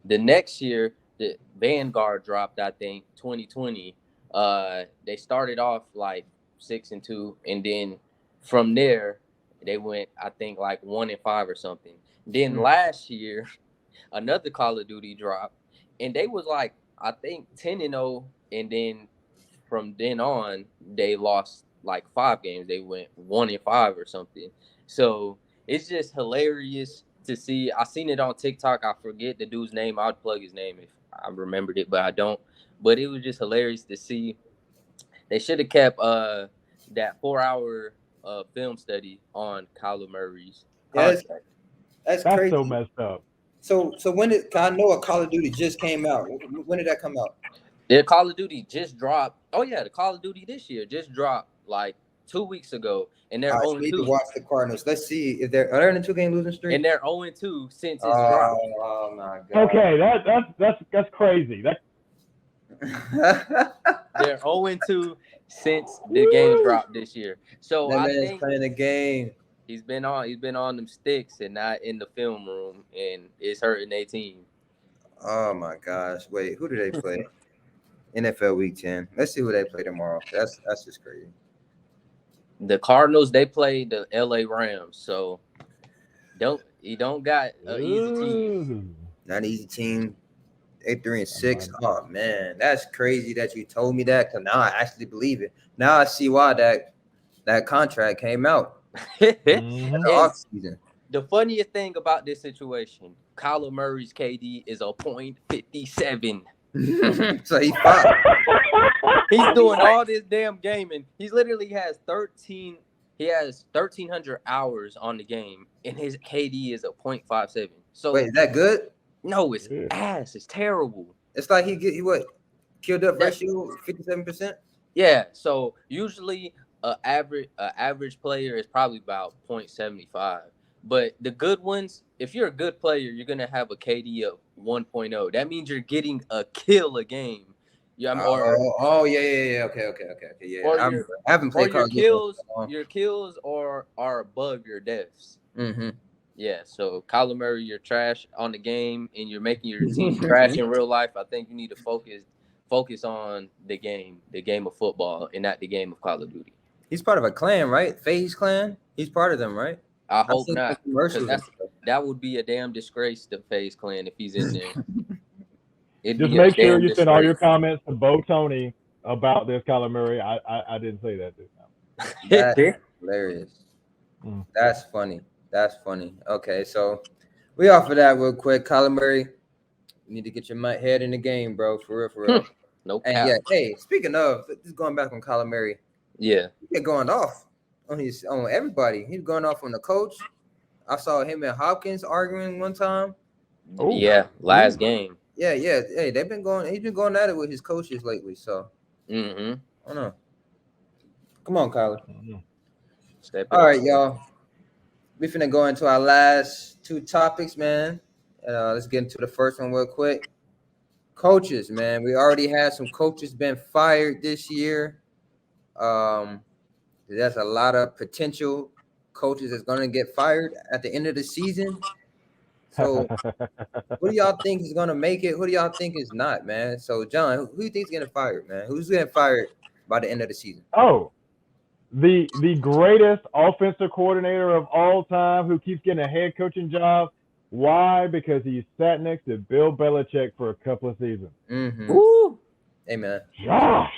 The next year, the Vanguard dropped, I think, 2020. They started off like 6-2, and then from there they went, I think, like 1-5 or something. Then last year, another Call of Duty dropped, and they was like, I think 10-0, and then from then on they lost like 5 games. They went 1-5 or something. So it's just hilarious to see. I seen it on TikTok. I forget the dude's name. I'd plug his name if I remembered it, but I don't. But it was just hilarious to see. They should have kept that 4-hour film study on Kyler Murray's contract. That's crazy. So messed up. So when did I know a Call of Duty just came out? When did that come out? The Call of Duty just dropped. Oh yeah, the Call of Duty this year just dropped like 2 weeks ago, and they're 0-2. We need to watch the Cardinals. Let's see if they're in a 2-game losing streak. And they're 0-2 since it's dropped. Oh my god. Okay, that's crazy. They're 0-2 since the game dropped this year. So that I man's think playing the game. He's been on them sticks and not in the film room, and it's hurting their team. Oh my gosh! Wait, who do they play? NFL Week 10. Let's see who they play tomorrow. That's just crazy. The Cardinals, they play the LA Rams, so you don't got an easy team. Not an easy team. 8-3-6. Oh man, that's crazy that you told me that. Cause now I actually believe it. Now I see why that contract came out. Off season. The funniest thing about this situation, Kyler Murray's KD is a .57. So he's fine. He's doing all this damn gaming. He literally has 1,300 hours on the game, and his KD is a .57. So wait, is that good? No, it's ass. It's terrible. It's like he killed up ratio 57%. Yeah. So usually a average player is probably about .75. But the good ones, if you're a good player, you're gonna have a KD of 1.0. That means you're getting a kill a game. Yeah. Yeah. Okay. Yeah. I haven't played Call of Duty. Your kills are above your deaths. Mm-hmm. Yeah. So Kyler Murray, you're trash on the game, and you're making your team trash in real life. I think you need to focus on the game of football, and not the game of Call of Duty. He's part of a clan, right? FaZe clan. He's part of them, right? I hope not. That would be a damn disgrace to FaZe clan if he's in there. Just make sure you send all your comments to Bo Tony about this Kyler Murray. I didn't say that this time. That's hilarious. That's funny. Okay, so we offer that real quick. Kyler Murray, you need to get your head in the game, bro. For real. No cap. And yeah, hey, speaking of, just going back on Kyler Murray. Yeah. He's going off on everybody. He's going off on the coach. I saw him and Hopkins arguing one time. Oh yeah, last game. Yeah. Hey, he's been going at it with his coaches lately. So I don't know. Come on, Kyler. All right, y'all. We finna go into our last 2 topics, man. Let's get into the first one real quick. Coaches, man. We already had some coaches been fired this year. There's a lot of potential coaches that's going to get fired at the end of the season. So who do y'all think is going to make it? Who do y'all think is not, man? So, John, who do you think is getting fired, man? Who's getting fired by the end of the season? Oh, the greatest offensive coordinator of all time who keeps getting a head coaching job. Why? Because he sat next to Bill Belichick for a couple of seasons. Mm-hmm. Woo! Hey, man. Josh,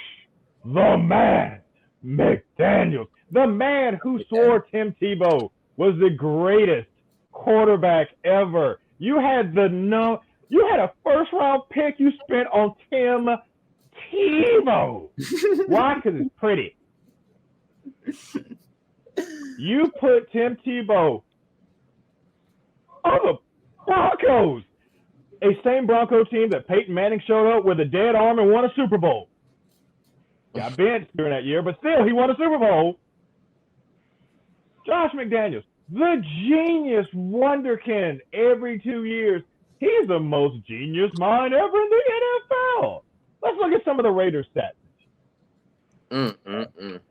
the man, McDaniels, the man who swore Tim Tebow was the greatest quarterback ever. You had a first round pick you spent on Tim Tebow. Why? Because it's pretty. You put Tim Tebow on the Broncos, a same Bronco team that Peyton Manning showed up with a dead arm and won a Super Bowl. Got benched during that year, but still, he won a Super Bowl. Josh McDaniels, the genius wonderkind every 2 years. He's the most genius mind ever in the NFL. Let's look at some of the Raiders stats. I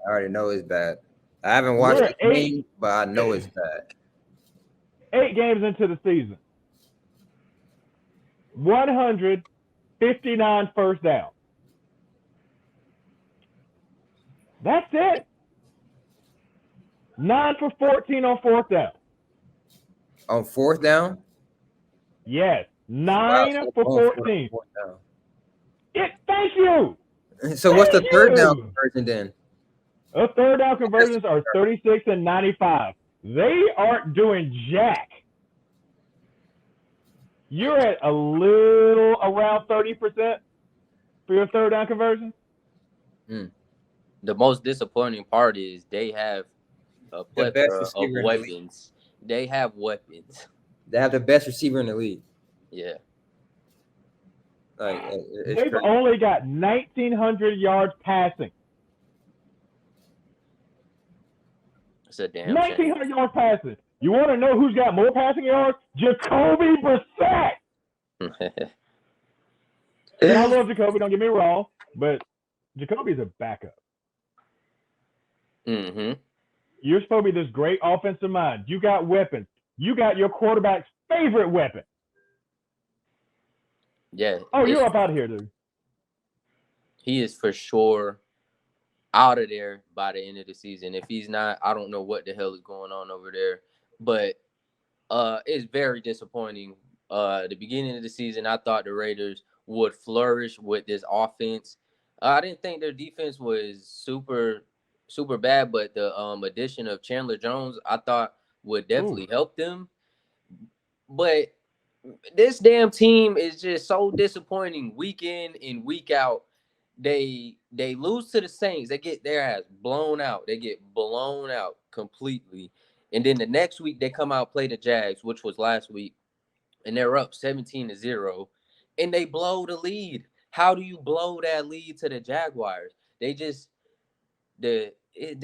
already know it's bad. I haven't watched the game, but I know it's bad. 8 games into the season. 159 first downs. That's it. 9 for 14 on fourth down. On fourth down? Yes. 9 for 14. Thank you. So what's the third down conversion then? The third down conversions are 36 and 95. They aren't doing jack. You're at a little around 30% for your third down conversion. The most disappointing part is they have a plethora of weapons. They have weapons. They have the best receiver in the league. Yeah. Like they've only got 1,900 yards passing. It's a damn 1,900 yards passing. You want to know who's got more passing yards? Jacoby Brissett. And I love Jacoby, don't get me wrong, but Jacoby's a backup. You're supposed to be this great offensive mind. You got weapons. You got your quarterback's favorite weapon. Yeah. Oh, you're up out of here, dude. He is for sure out of there by the end of the season. If he's not, I don't know what the hell is going on over there. But it's very disappointing. The beginning of the season, I thought the Raiders would flourish with this offense. I didn't think their defense was super bad, but the addition of Chandler Jones, I thought would definitely help them. But this damn team is just so disappointing week in and week out. They lose to the Saints. They get their ass blown out. They get blown out completely. And then the next week they come out, play the Jags, which was last week, and they're up 17-0, and they blow the lead. How do you blow that lead to the Jaguars? They just the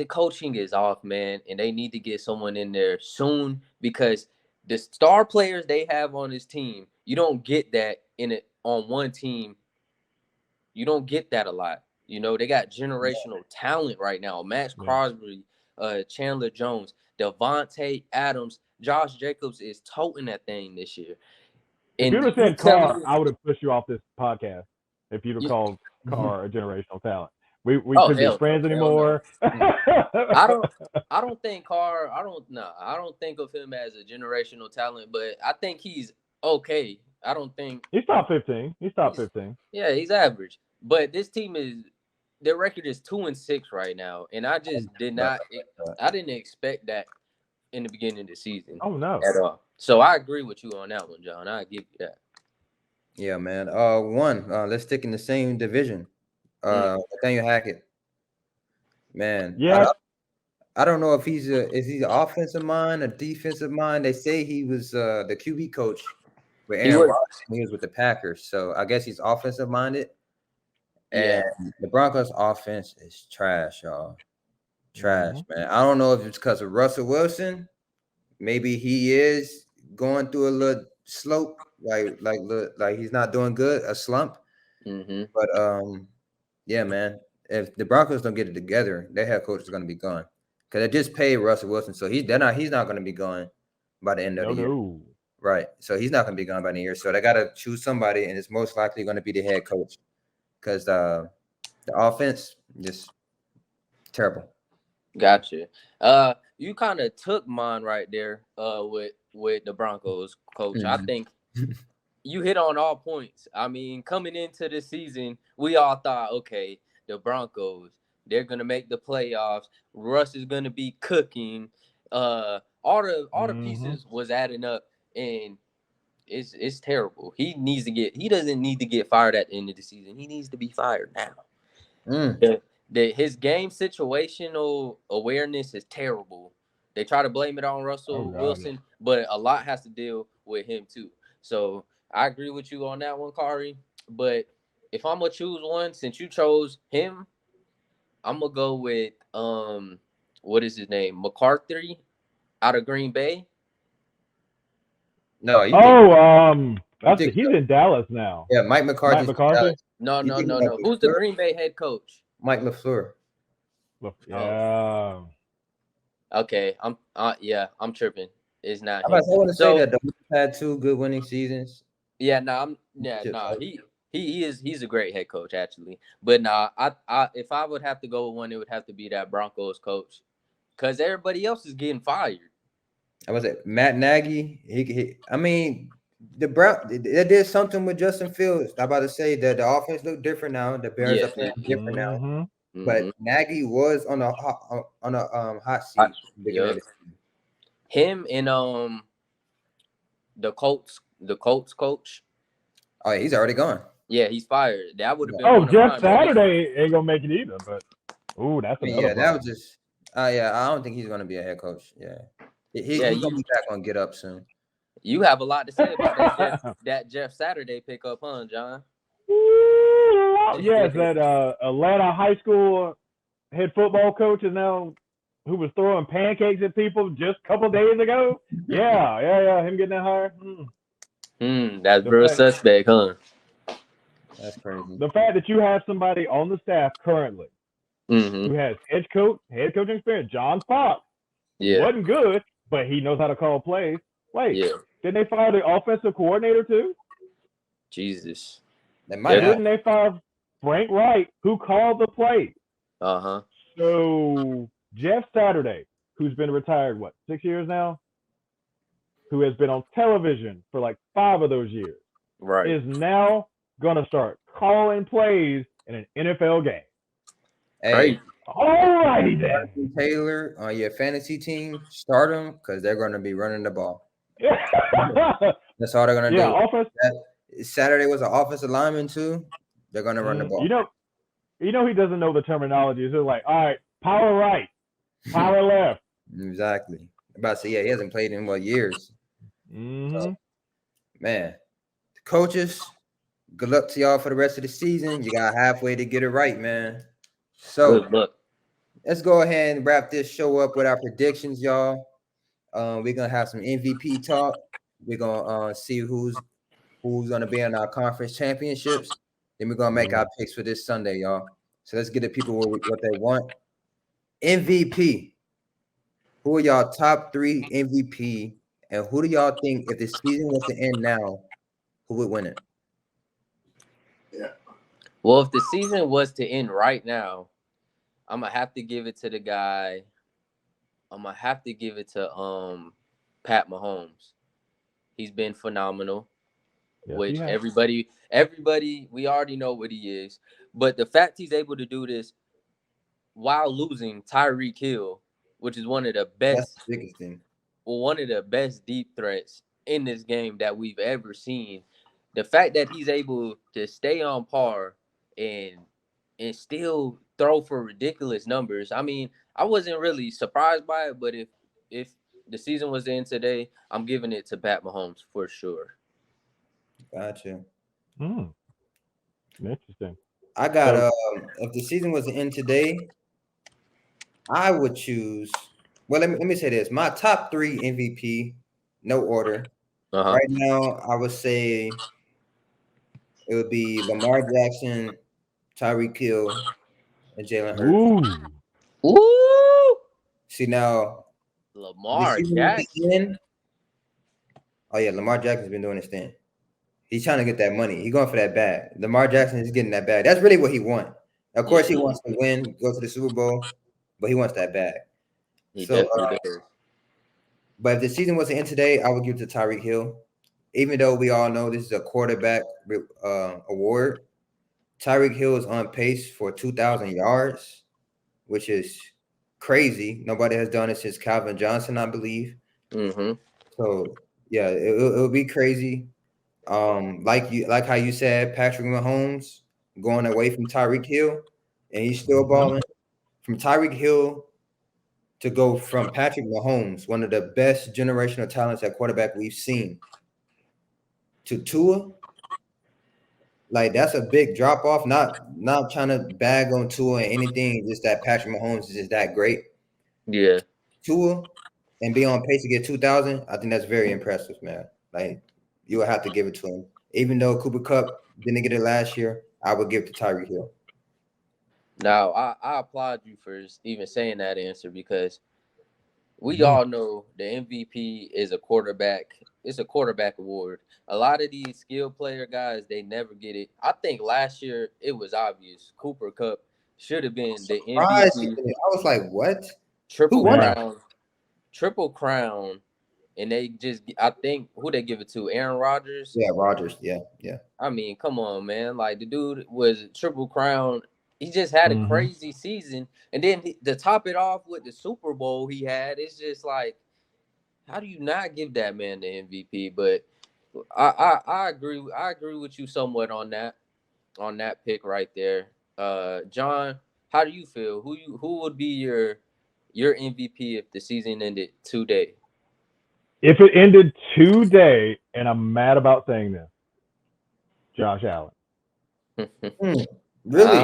coaching is off, man, and they need to get someone in there soon because the star players they have on this team, you don't get that on one team. You don't get that a lot. You know, they got generational talent right now. Max Crosby, Chandler Jones, Devontae Adams, Josh Jacobs is toting that thing this year. If you'd have said Carr, I would have pushed you off this podcast if you'd have called Carr a generational talent. We couldn't be friends anymore. No. I don't think Carr. I don't think of him as a generational talent, but I think he's okay. I don't think he's top 15. He's top 15. Yeah, he's average. But this team their record is 2-6 right now, and I just I didn't expect that in the beginning of the season. Oh no, at all. So I agree with you on that one, John. I give you that. Yeah, man. Let's stick in the same division. Nathaniel Hackett. Man, yeah. I don't know if he's an offensive mind, a defensive mind. They say he was the QB coach with Aaron Rodgers. He was with the Packers, so I guess he's offensive minded. And the Broncos' offense is trash, y'all. Trash, man. I don't know if it's because of Russell Wilson. Maybe he is going through a little slope, like he's not doing good, a slump. But yeah, man. If the Broncos don't get it together, their head coach is going to be gone. because they just paid Russell Wilson, so he's not going to be gone by the end of the year. No. Right. So he's not going to be gone by the year. So they got to choose somebody, and it's most likely going to be the head coach because the offense just terrible. Gotcha. You kind of took mine right there. With the Broncos coach, I think you hit on all points. I mean, coming into the season, we all thought, okay, the Broncos, they're gonna make the playoffs. Russ is gonna be cooking. All the pieces was adding up, and it's terrible. He doesn't need to get fired at the end of the season. He needs to be fired now. His game situational awareness is terrible. They try to blame it on Russell Wilson, but a lot has to deal with him too. So I agree with you on that one, Kari. But if I'm gonna choose one, since you chose him, I'm gonna go with what is his name? McCarthy out of Green Bay. No, he's in Dallas now. Yeah, Mike McCarthy. No. Who's the Green Bay head coach? Mike LaFleur. Yeah. Okay, I'm tripping. It's not. I want to say that the Wolves had 2 good winning seasons. Yeah, he's a great head coach actually. But I if I would have to go with one, it would have to be that Broncos coach, because everybody else is getting fired. I was it Matt Nagy. I mean, they did something with Justin Fields. I'm about to say that the offense look different now. The Bears up there different now. But Nagy was on a hot seat. Him and the Colts coach. Oh, he's already gone. Yeah, he's fired. That would have been. Oh, Jeff Saturday ain't gonna make it either. But that's another that was just. I don't think he's gonna be a head coach. Yeah, he's gonna be back on Get Up soon. You have a lot to say about that Jeff Saturday pickup, huh, John? Yes, that Atlanta high school head football coach is now who was throwing pancakes at people just a couple days ago. Yeah. Him getting that hired. That's real suspect, huh? That's crazy. The fact that you have somebody on the staff currently who has head coaching experience, John Fox, wasn't good, but he knows how to call plays. Wait, didn't they fire the offensive coordinator too? Jesus. Didn't they fire Frank Wright, who called the play? So Jeff Saturday, who's been retired, 6 years now? Who has been on television for like 5 of those years, is now going to start calling plays in an NFL game. Hey, all righty then. Taylor, on your fantasy team, start them because they're going to be running the ball. That's all they're going to do. Offense. Saturday was an offensive lineman too. They're going to run the ball. You know he doesn't know the terminology. It's like, all right, power right, power left. Exactly. I'm about to say, he hasn't played in years. So, man, coaches, good luck to y'all for the rest of the season. You got halfway to get it right, man. So let's go ahead and wrap this show up with our predictions, y'all. We're gonna have some MVP talk. We're gonna see who's gonna be in our conference championships. Then we're gonna make our picks for this Sunday, y'all. So let's get the people what they want. MVP. Who are y'all top 3 MVP? And who do y'all think, if the season was to end now, who would win it? Yeah. Well, if the season was to end right now, I'm gonna have to give it to the guy. I'm gonna have to give it to Pat Mahomes. He's been phenomenal. Which everybody, we already know what he is. But the fact he's able to do this while losing Tyreek Hill, which is one of the best. That's the biggest thing. One of the best deep threats in this game that we've ever seen. The fact that he's able to stay on par and still throw for ridiculous numbers. I mean, I wasn't really surprised by it, but if the season was to end today, I'm giving it to Pat Mahomes for sure. Gotcha. Interesting. I got if the season was to end today, I would choose. Well, let me say this. My top 3 MVP, no order. Right now, I would say it would be Lamar Jackson, Tyreek Hill, and Jalen Hurts. Ooh. See now, Lamar the season at the Jackson. end. Oh yeah, Lamar Jackson's been doing his thing. He's trying to get that money. He's going for that bag. Lamar Jackson is getting that bag. That's really what he wants. Of course, he wants to win, go to the Super Bowl, but he wants that bag. He So, definitely does. but if the season was to end today, I would give it to Tyreek Hill. Even though we all know this is a quarterback award, Tyreek Hill is on pace for 2,000 yards, which is crazy. Nobody has done it since Calvin Johnson, I believe. Mm-hmm. So yeah, it'll be crazy. Like how you said, Patrick Mahomes going away from Tyreek Hill, and he's still balling. From Tyreek Hill to go from Patrick Mahomes, one of the best generational talents at quarterback we've seen, to Tua, like that's a big drop off. Not trying to bag on Tua or anything, just that Patrick Mahomes is just that great. Yeah. Tua and be on pace to get 2,000, I think that's very impressive, man. Like you would have to give it to him. Even though Cooper Kupp didn't get it last year, I would give it to Tyreek Hill. Now, I applaud you for even saying that answer because we all know the MVP is a quarterback. It's a quarterback award. A lot of these skill player guys, they never get it. I think last year it was obvious. Cooper Kupp should have been the MVP. I was like, what? Triple crown. And they just, I think, who they give it to? Aaron Rodgers? Yeah, Rodgers. Yeah. I mean, come on, man. Like, the dude was triple crown. He just had a crazy season. And then to top it off with the Super Bowl he had, it's just like, how do you not give that man the MVP? But I agree. I agree with you somewhat on that pick right there. John, how do you feel? Who would be your MVP if the season ended today? If it ended today, and I'm mad about saying this, Josh Allen. Really?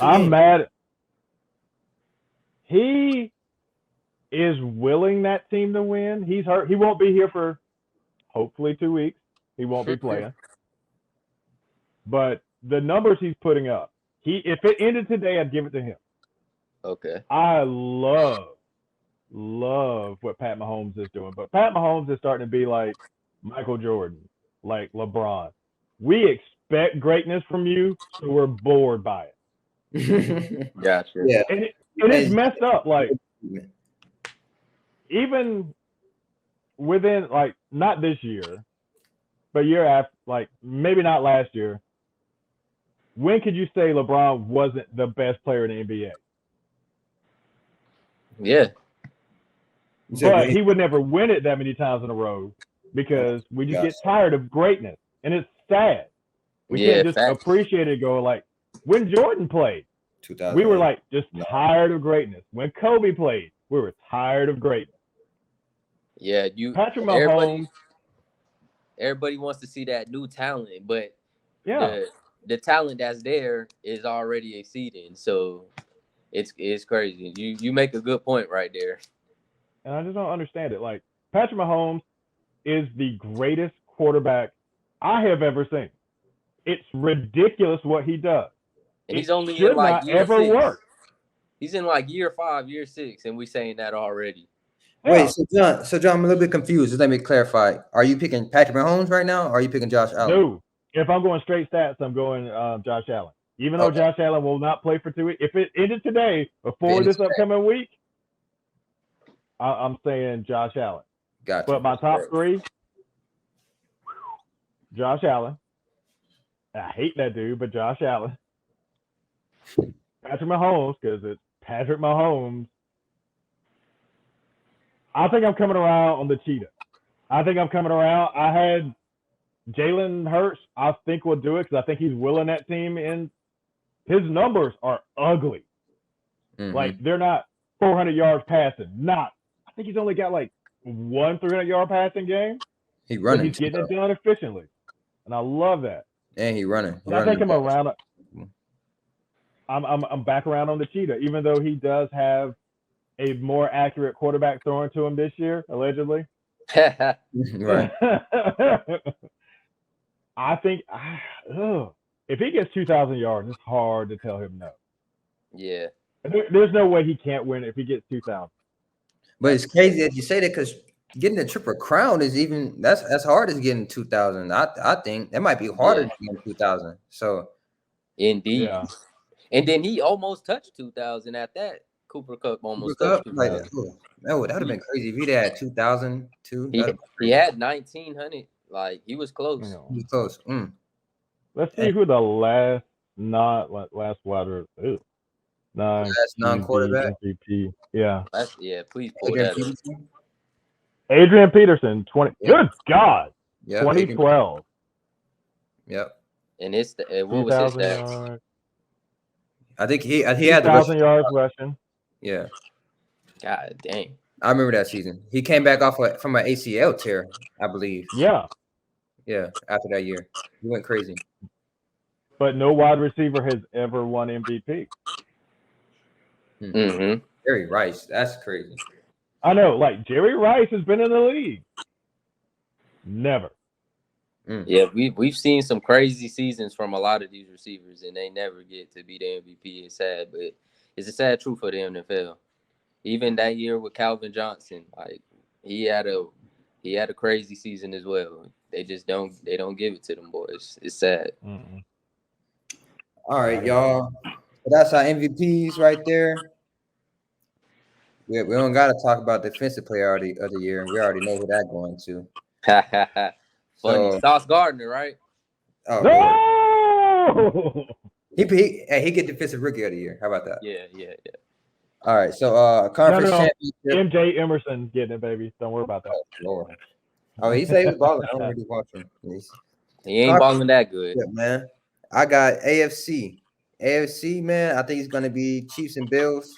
I'm mad. He is willing that team to win. He's hurt. He won't be here for hopefully 2 weeks. He won't be playing. But the numbers he's putting up, if it ended today, I'd give it to him. Okay. I love what Pat Mahomes is doing. But Pat Mahomes is starting to be like Michael Jordan, like LeBron. We expect greatness from you, so we're bored by it. Gotcha. Yeah. And it's messed up. Like, even within, like, not this year, but year after, like, maybe not last year, when could you say LeBron wasn't the best player in the NBA? Yeah. But he would never win it that many times in a row because we just get tired of greatness. And it's sad. We can't just appreciate it going like, when Jordan played, we were like just tired of greatness. When Kobe played, we were tired of greatness. Yeah, Patrick Mahomes. Everybody wants to see that new talent, but the talent that's there is already exceeding. So it's crazy. You make a good point right there. And I just don't understand it. Like, Patrick Mahomes is the greatest quarterback I have ever seen. It's ridiculous what he does. And he's only in like year 6. Work. He's in like year 5, year 6, and we saying that already. Wait, so John, I'm a little bit confused. Just let me clarify. Are you picking Patrick Mahomes right now, or are you picking Josh Allen? No. If I'm going straight stats, I'm going Josh Allen. Even though Josh Allen will not play for 2 weeks. If it ended today, before this upcoming week, I'm saying Josh Allen. Gotcha. But my top 3, Josh Allen. I hate that dude, but Josh Allen. Patrick Mahomes, because it's Patrick Mahomes. I think I'm coming around on the cheetah. I had Jalen Hurts, I think will do it because I think he's willing that team, and his numbers are ugly. Like, they're not 400 yards passing. I think he's only got like 1 300-yard passing game. He's running. He's getting it done efficiently, and I love that. And he's running. I think I'm around. I'm back around on the cheetah, even though he does have a more accurate quarterback throwing to him this year, allegedly. Right. I think if he gets 2,000 yards, it's hard to tell him no. Yeah. There's no way he can't win if he gets 2,000. But it's crazy that you say that because getting the Triple Crown is even that's hard as getting 2,000. I think that might be harder than getting 2,000. So indeed. Yeah. And then he almost touched 2,000 at that. Cooper Cup almost touched 2,000. like that would have been crazy if he'd had 2,000 too. He had 1,900. Like he was close. He was close. Let's see who the last wide non-quarterback MVP. Yeah. Please pull that up. Adrian Peterson, 20. Yeah. Good God. Yeah, 2012. Yep. And it's what was his stats? I think he had the 2,000 yards rushing. Yeah. God dang. I remember that season. He came back from an ACL tear, I believe. Yeah. Yeah, after that year. He went crazy. But no wide receiver has ever won MVP. Mm-hmm. Jerry Rice, that's crazy. I know, like Jerry Rice has been in the league. Never. Yeah, we've seen some crazy seasons from a lot of these receivers, and they never get to be the MVP. It's sad, but it's a sad truth for the NFL. Even that year with Calvin Johnson, like he had a crazy season as well. They just don't give it to them boys. It's sad. Mm-mm. All right, y'all. So that's our MVPs right there. We don't got to talk about defensive player of the year. We already know who that's going to. Funny, Sauce Gardner, right? Oh, no! He get defensive rookie of the year. How about that? Yeah. All right, so conference championship. MJ Emerson getting it, baby. Don't worry about that. Oh, Lord. Oh, he said he was balling. I don't really watch him. He ain't balling that good. Yeah, man. I got AFC. AFC, man. I think it's gonna be Chiefs and Bills.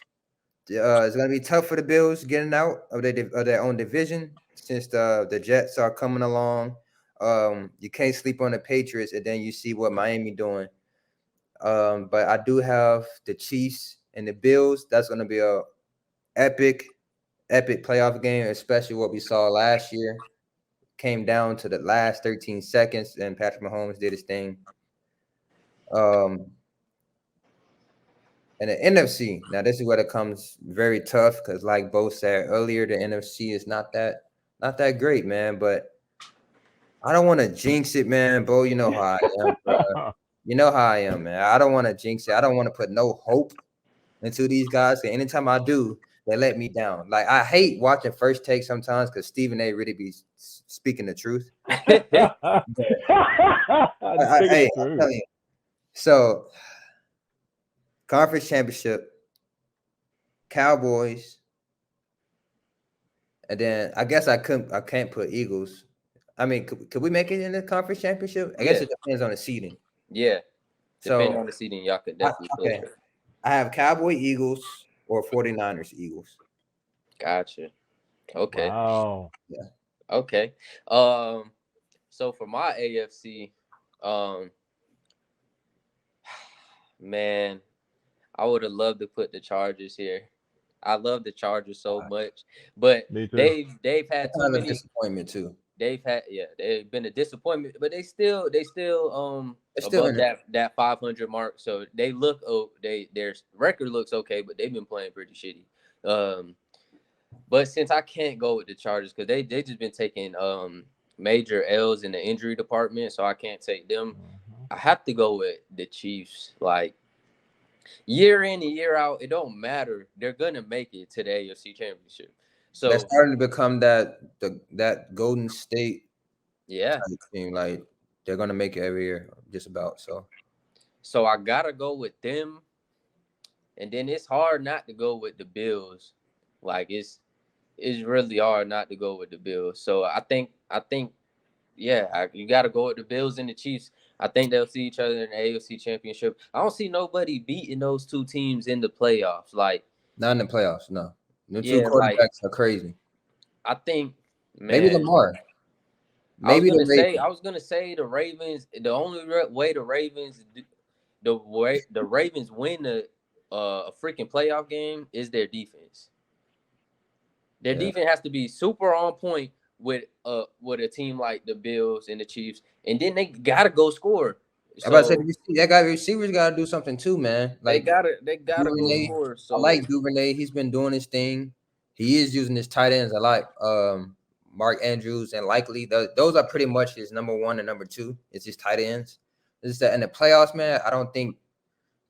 It's gonna be tough for the Bills getting out of their own division since the Jets are coming along. You can't sleep on the Patriots, and then you see what Miami doing. But I do have the Chiefs and the Bills. That's gonna be a epic playoff game, especially what we saw last year. Came down to the last 13 seconds, and Patrick Mahomes did his thing. And the NFC, now this is where it comes very tough because, like Bo said earlier, the NFC is not that great, man. But I don't want to jinx it, man. Bo, you know how I am. Bro. You know how I am, man. I don't want to jinx it. I don't want to put no hope into these guys. And anytime I do, they let me down. Like I hate watching First Take sometimes because Stephen A. really be speaking the truth. Hey, I'm telling you. So, conference championship, Cowboys, and then I guess I can't put Eagles. I mean, could we make it in the conference championship? I guess it depends on the seeding. Yeah. Depending on the seeding, y'all could definitely okay. I have Cowboy Eagles or 49ers Eagles. Gotcha. Okay. Wow. Yeah. Okay. So for my AFC, man, I would have loved to put the Chargers here. I love the Chargers so much, but they've had too many disappointment too. They've been a disappointment, but they still above that 500 mark. So they look their record looks okay, but they've been playing pretty shitty. But since I can't go with the Chargers because they just been taking major L's in the injury department, so I can't take them. I have to go with the Chiefs. Like year in and year out, it don't matter. They're gonna make it to the AFC Championship. So they're starting to become that Golden State. Yeah, team. Like they're gonna make it every year, just about. So I gotta go with them, and then it's hard not to go with the Bills. Like it's really hard not to go with the Bills. So I think you gotta go with the Bills and the Chiefs. I think they'll see each other in the AFC Championship. I don't see nobody beating those two teams in the playoffs. Like not in the playoffs, no. The two quarterbacks are crazy. I think maybe Lamar. I was gonna say the Ravens. The only way the Ravens win a freaking playoff game is their defense. Their defense has to be super on point with a team like the Bills and the Chiefs, and then they gotta go score. So, I about to say that guy receivers gotta do something too, man. Like they gotta go score. So I like Duvernay. He's been doing his thing. he is using his tight ends a lot. Mark Andrews and Likely. Those are pretty much his number one and number two. It's his tight ends. It's that in the playoffs, man. I don't think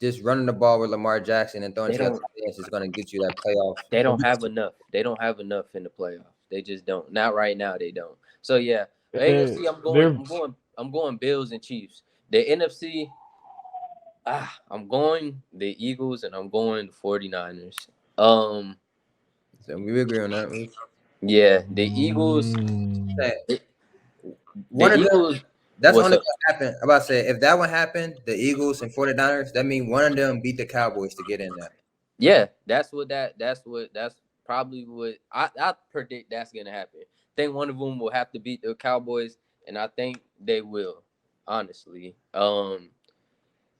just running the ball with Lamar Jackson and throwing to your tight ends is going to get you that playoff. They don't have enough. They don't have enough in the playoffs. They just don't. Not right now. They don't. So yeah, the AFC. I'm going Bills and Chiefs. The NFC. I'm going the Eagles and I'm going the 49ers. So we agree on that. Yeah, the Eagles. That's only going to happen. I'm about to say, if that one happened, the Eagles and 49ers, that means one of them beat the Cowboys to get in there. Yeah, that's probably what I predict that's going to happen. I think one of them will have to beat the Cowboys, and I think they will, honestly.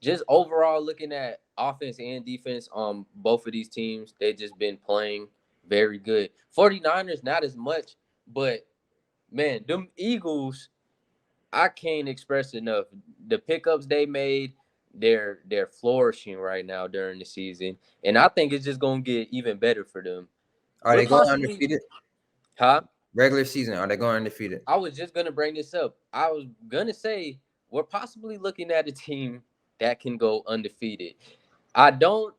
Just overall looking at offense and defense on both of these teams, they've just been playing very good. 49ers, not as much, but, man, them Eagles, I can't express enough. The pickups they made, they're flourishing right now during the season, and I think it's just going to get even better for them. Are they going undefeated? Huh? Regular season, are they going undefeated? I was just going to bring this up. I was going to say we're possibly looking at a team that can go undefeated. I don't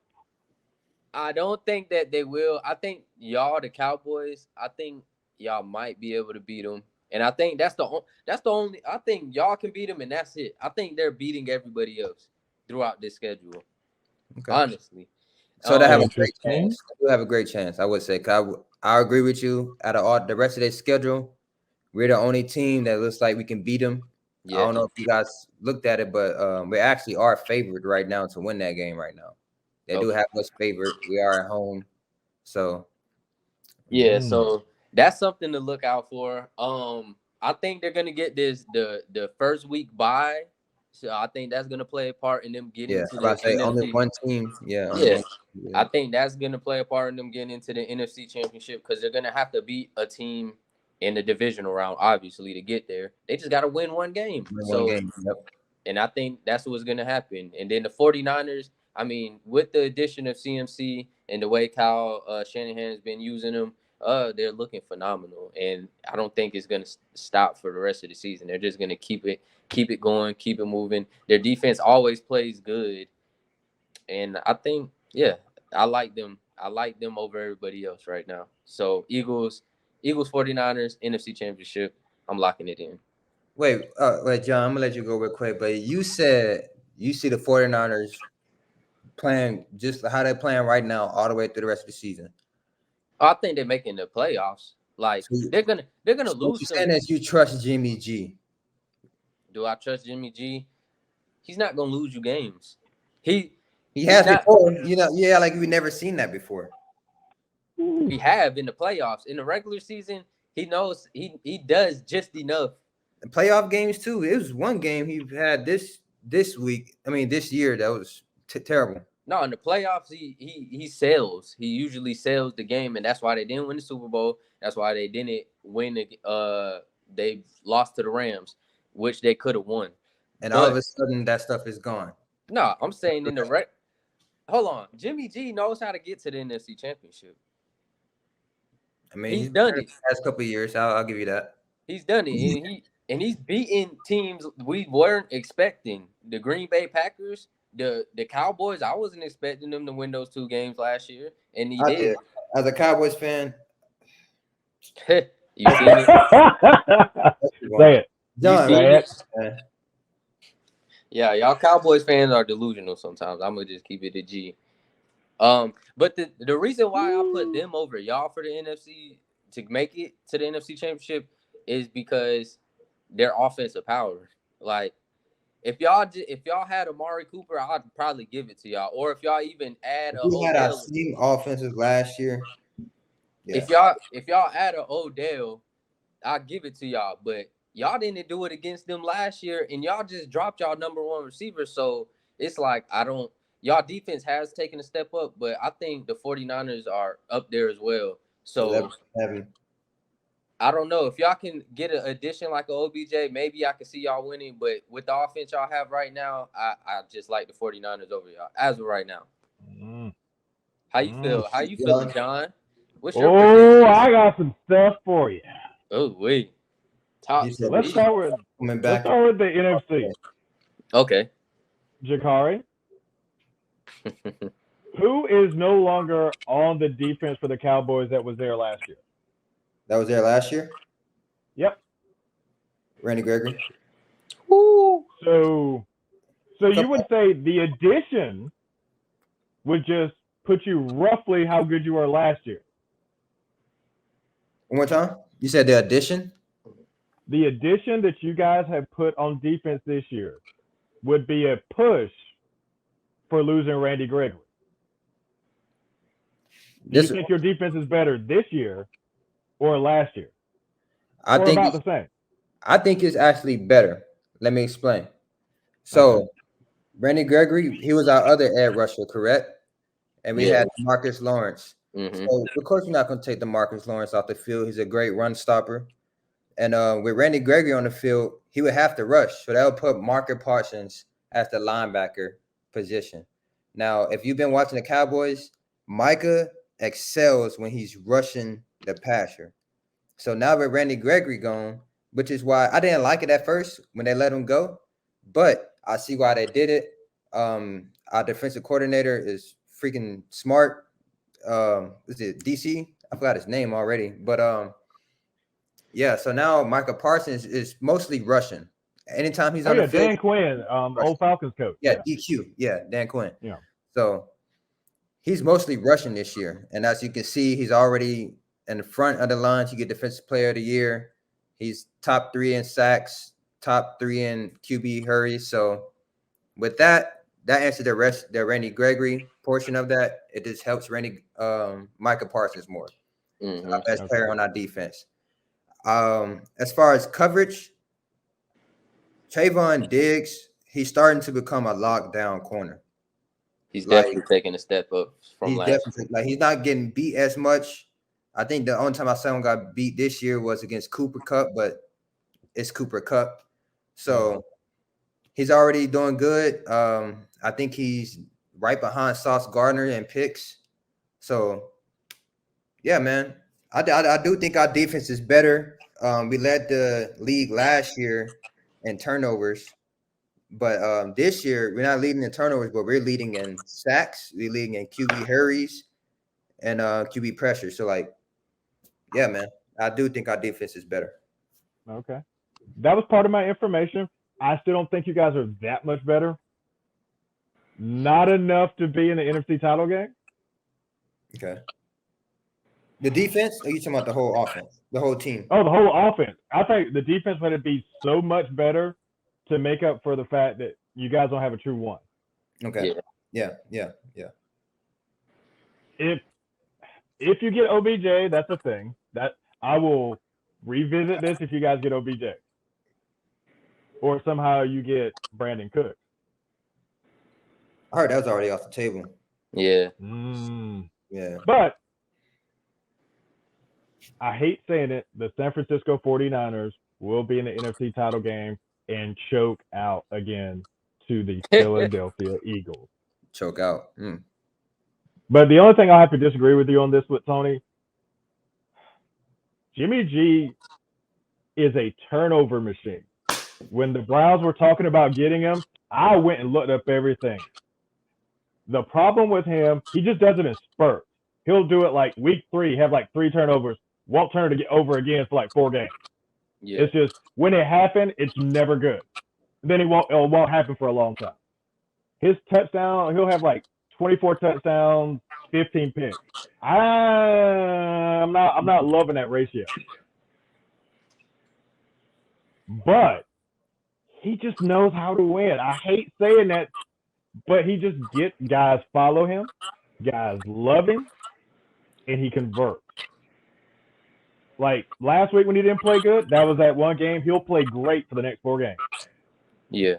think that they will. I think y'all, the Cowboys, I think y'all might be able to beat them. And I think that's the only. I think y'all can beat them, and that's it. I think they're beating everybody else throughout this schedule. Okay. Honestly, so they have a great chance. They do have a great chance, I would say. I agree with you. Out of all the rest of their schedule, we're the only team that looks like we can beat them. Yeah. I don't know if you guys looked at it, but we actually are favored right now to win that game right now. They do have us favored. We are at home, so yeah. So that's something to look out for. I think they're gonna get the first week bye, so I think that's gonna play a part in them getting into the NFC. Only one team. Yeah. I think that's gonna play a part in them getting into the NFC Championship because they're gonna have to beat a team in the divisional round, obviously, to get there. They just got to win one game. And I think that's what's going to happen. And then the 49ers, I mean, with the addition of CMC and the way Kyle Shanahan has been using them, they're looking phenomenal. And I don't think it's going to stop for the rest of the season. They're just going to keep it going, keep it moving. Their defense always plays good. And I think, yeah, I like them. I like them over everybody else right now. So Eagles, 49ers, NFC Championship. I'm locking it in. Wait, John, I'm going to let you go real quick. But you said you see the 49ers playing just how they're playing right now all the way through the rest of the season. I think they're making the playoffs. Like, they're gonna lose. What you're saying is you trust Jimmy G. Do I trust Jimmy G? He's not going to lose you games. He has before. Like we've never seen that before. We have in the playoffs. In the regular season, he knows he does just enough. The playoff games too. It was one game he had this week. I mean, this year that was terrible. No, in the playoffs, he sells. He usually sells the game, and that's why they didn't win the Super Bowl. That's why they didn't win. They lost to the Rams, which they could have won. And all of a sudden, that stuff is gone. No, I'm saying in the hold on, Jimmy G knows how to get to the NFC Championship. I mean, he's done it the past couple of years. I'll give you that. He's done it, and he's beaten teams we weren't expecting. The Green Bay Packers, the Cowboys. I wasn't expecting them to win those 2 games last year, and he did. As a Cowboys fan, you see it? Say it. John, say it. Yeah, y'all Cowboys fans are delusional sometimes. I'm gonna just keep it a G. But the reason why I put them over y'all for the NFC to make it to the NFC Championship is because their offensive power. Like, if y'all had Amari Cooper, I'd probably give it to y'all. Or if y'all even add we had our same offenses last year. Yeah. If y'all add a Odell, I'll give it to y'all. But y'all didn't do it against them last year, and y'all just dropped y'all number 1 receiver. So it's like y'all defense has taken a step up, but I think the 49ers are up there as well. So I don't know. If y'all can get an addition like an OBJ, maybe I can see y'all winning. But with the offense y'all have right now, I just like the 49ers over y'all as of right now. How you feel? How you feeling, John? What's your Oh, prediction? I got some stuff for you. Oh wait, top You said Let's three. start with coming back. the NFC. Okay. Jakari, who is no longer on the defense for the Cowboys that was there last year? That was there last year. Yep. Randy Gregory. Woo. So you would say the addition would just put you roughly how good you were last year. One more time. You said the addition. The addition that you guys have put on defense this year would be a push for losing Randy Gregory. Do you think your defense is better this year or last year? I or think about the same? I think it's actually better. Let me explain. So, Randy Gregory, he was our other edge rusher, correct? And we had Marcus Lawrence. Mm-hmm. So, of course, we're not going to take the Marcus Lawrence off the field. He's a great run stopper. And with Randy Gregory on the field, he would have to rush. So that would put Micah Parsons as the linebacker position. Now, if you've been watching the Cowboys, Micah excels when he's rushing the passer. So now with Randy Gregory gone, which is why I didn't like it at first when they let him go, but I see why they did it. Our defensive coordinator is freaking smart. Is it DC? I forgot his name already, but yeah. So now Micah Parsons is mostly rushing. Anytime he's on the field, Dan Quinn, old Falcons coach. yeah, DQ, yeah, Dan Quinn. Yeah. So he's mostly rushing this year, and as you can see, he's already in the front of the lines. You get Defensive Player of the Year. He's top 3 in sacks, top 3 in QB hurries. So with that answered the Randy Gregory portion of that. It just helps Micah Parsons more. Mm-hmm. Best player on our defense. As far as coverage, Trayvon Diggs, he's starting to become a lockdown corner. He's definitely taking a step up from last year. He's not getting beat as much. I think the only time I saw him got beat this year was against Cooper Kupp, but it's Cooper Kupp. So he's already doing good. I think he's right behind Sauce Gardner in picks. So, yeah, man. I do think our defense is better. We led the league last year in turnovers. But this year, we're not leading in turnovers, but we're leading in sacks. We're leading in QB hurries and QB pressure. So, yeah, man, I do think our defense is better. Okay. That was part of my information. I still don't think you guys are that much better. Not enough to be in the NFC title game. Okay. The defense? Or are you talking about the whole offense, the whole team? Oh, the whole offense. I think the defense would be so much better to make up for the fact that you guys don't have a true one. Okay. Yeah. If you get OBJ, that's a thing. That I will revisit this if you guys get OBJ. Or somehow you get Brandon Cook. I heard that was already off the table. Yeah. Yeah. But I hate saying it, the San Francisco 49ers will be in the NFC title game and choke out again to the Philadelphia Eagles. Choke out. But the only thing I have to disagree with you on this with Tony, Jimmy G is a turnover machine. When the Browns were talking about getting him, I went and looked up everything. The problem with him, he just does it in spurts. He'll do it like week 3, have like 3 turnovers, won't turn it over again for like 4 games. Yeah. It's just when it happened, it's never good. Then it won't happen for a long time. His touchdown, he'll have like 24 touchdowns, 15 picks. I'm not loving that ratio. But he just knows how to win. I hate saying that, but he just gets guys follow him, guys love him, and he converts. Like last week when he didn't play good, that was that one game. He'll play great for the next 4 games. Yeah.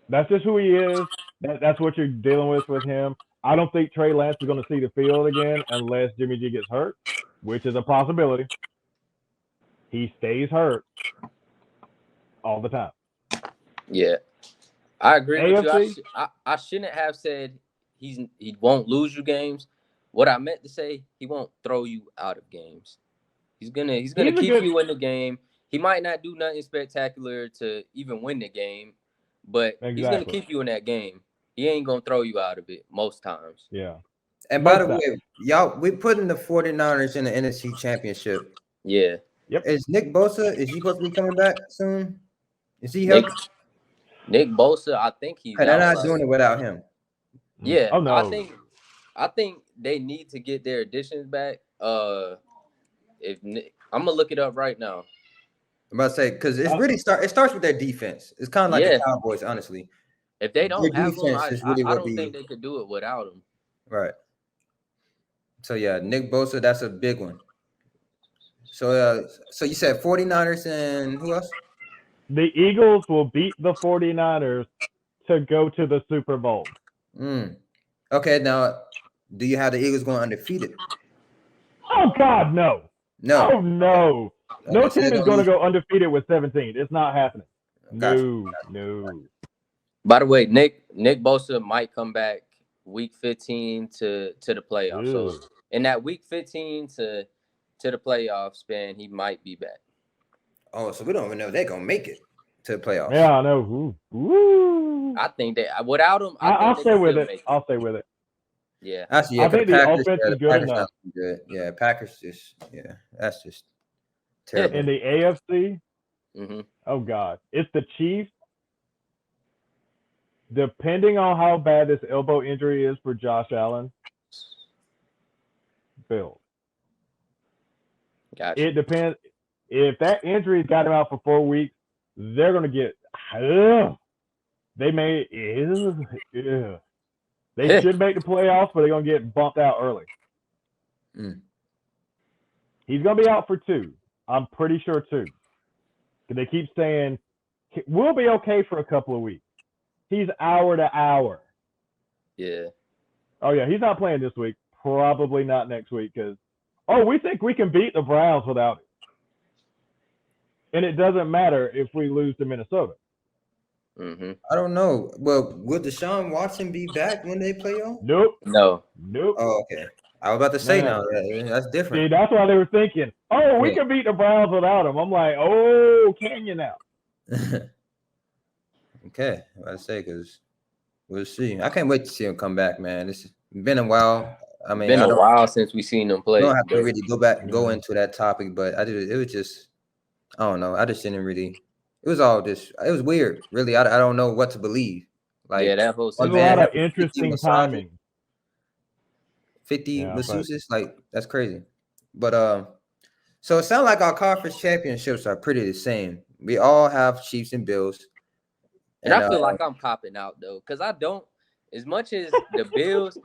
That's just who he is. That's what you're dealing with him. I don't think Trey Lance is going to see the field again unless Jimmy G gets hurt, which is a possibility. He stays hurt all the time. Yeah. I agree with AFC? you. I shouldn't have said he won't lose you games, What I meant to say, he won't throw you out of games. He's gonna He's keep good- you in the game. He might not do nothing spectacular to even win the game, but he's gonna Exactly. keep you in that game. He ain't gonna throw you out of it most times. Yeah. And by the Most way, y'all, we putting the 49ers in the NFC Championship. Yeah. Yep. Is Nick Bosa, is he supposed to be coming back soon? Is he Nick, healthy? Nick Bosa, I think he's They're out. not doing it without him. Yeah. Oh no. I think they need to get their additions back. If Nick, I'm gonna look it up right now. I'm about to say, because it's really it starts with their defense. It's kind of like Yeah. the Cowboys, honestly. If they don't Their have him, defense is really I what don't be- think they could do it without him. Right. So yeah, Nick Bosa, that's a big one. So so you said 49ers and who else? The Eagles will beat the 49ers to go to the Super Bowl. Okay, now do you have the Eagles going undefeated? Oh God, no. No. Oh no. No Okay, so team they're is going to gonna go undefeated with 17. It's not happening. Gotcha. No. By the way, Nick Bosa might come back week 15 to the playoffs. Ew. So in that week 15 to the playoff span, he might be back. Oh, so we don't even know if they're gonna make it to the playoffs. Yeah, I know. Ooh. I think that without him, I'll think stay they with still it. make I'll stay with it. Yeah. Actually, yeah, I for think the Packers, offense is the good Packers enough. not good. Yeah, Packers just that's just terrible. In the AFC, Mm-hmm. oh God, it's the Chiefs. Depending on how bad this elbow injury is for Josh Allen, Bill. Gotcha. It depends. If that injury's got him out for 4 weeks, they're going to get. They may. They should make the playoffs, but they're going to get bumped out early. He's going to be out for 2. I'm pretty sure 2. They keep saying we'll be okay for a couple of weeks. He's hour to hour. Yeah. Oh yeah, he's not playing this week. Probably not next week because we think we can beat the Browns without it. And it doesn't matter if we lose to Minnesota. Mm-hmm. I don't know. Well, will Deshaun Watson be back when they play on? Nope. No. Oh, okay. I was about to say No. now that's See, different. that's why they were thinking, we can beat the Browns without him. I'm like, can you now? Okay, I was about to say because we'll see. I can't wait to see him come back, man. It's been a while. I mean, Been a while since we seen him play. I don't have to really go into that topic, but it was just, I don't know. I just didn't really. It was all just. It was weird, really. I don't know what to believe. Like, yeah, that whole There's season. a lot of 50 interesting massages, timing. 50 Yeah, masseuses, like that's crazy. But so it sounds like our conference championships are pretty the same. We all have Chiefs and Bills. And I feel like I'm copping out though, because I don't. As much as the Bills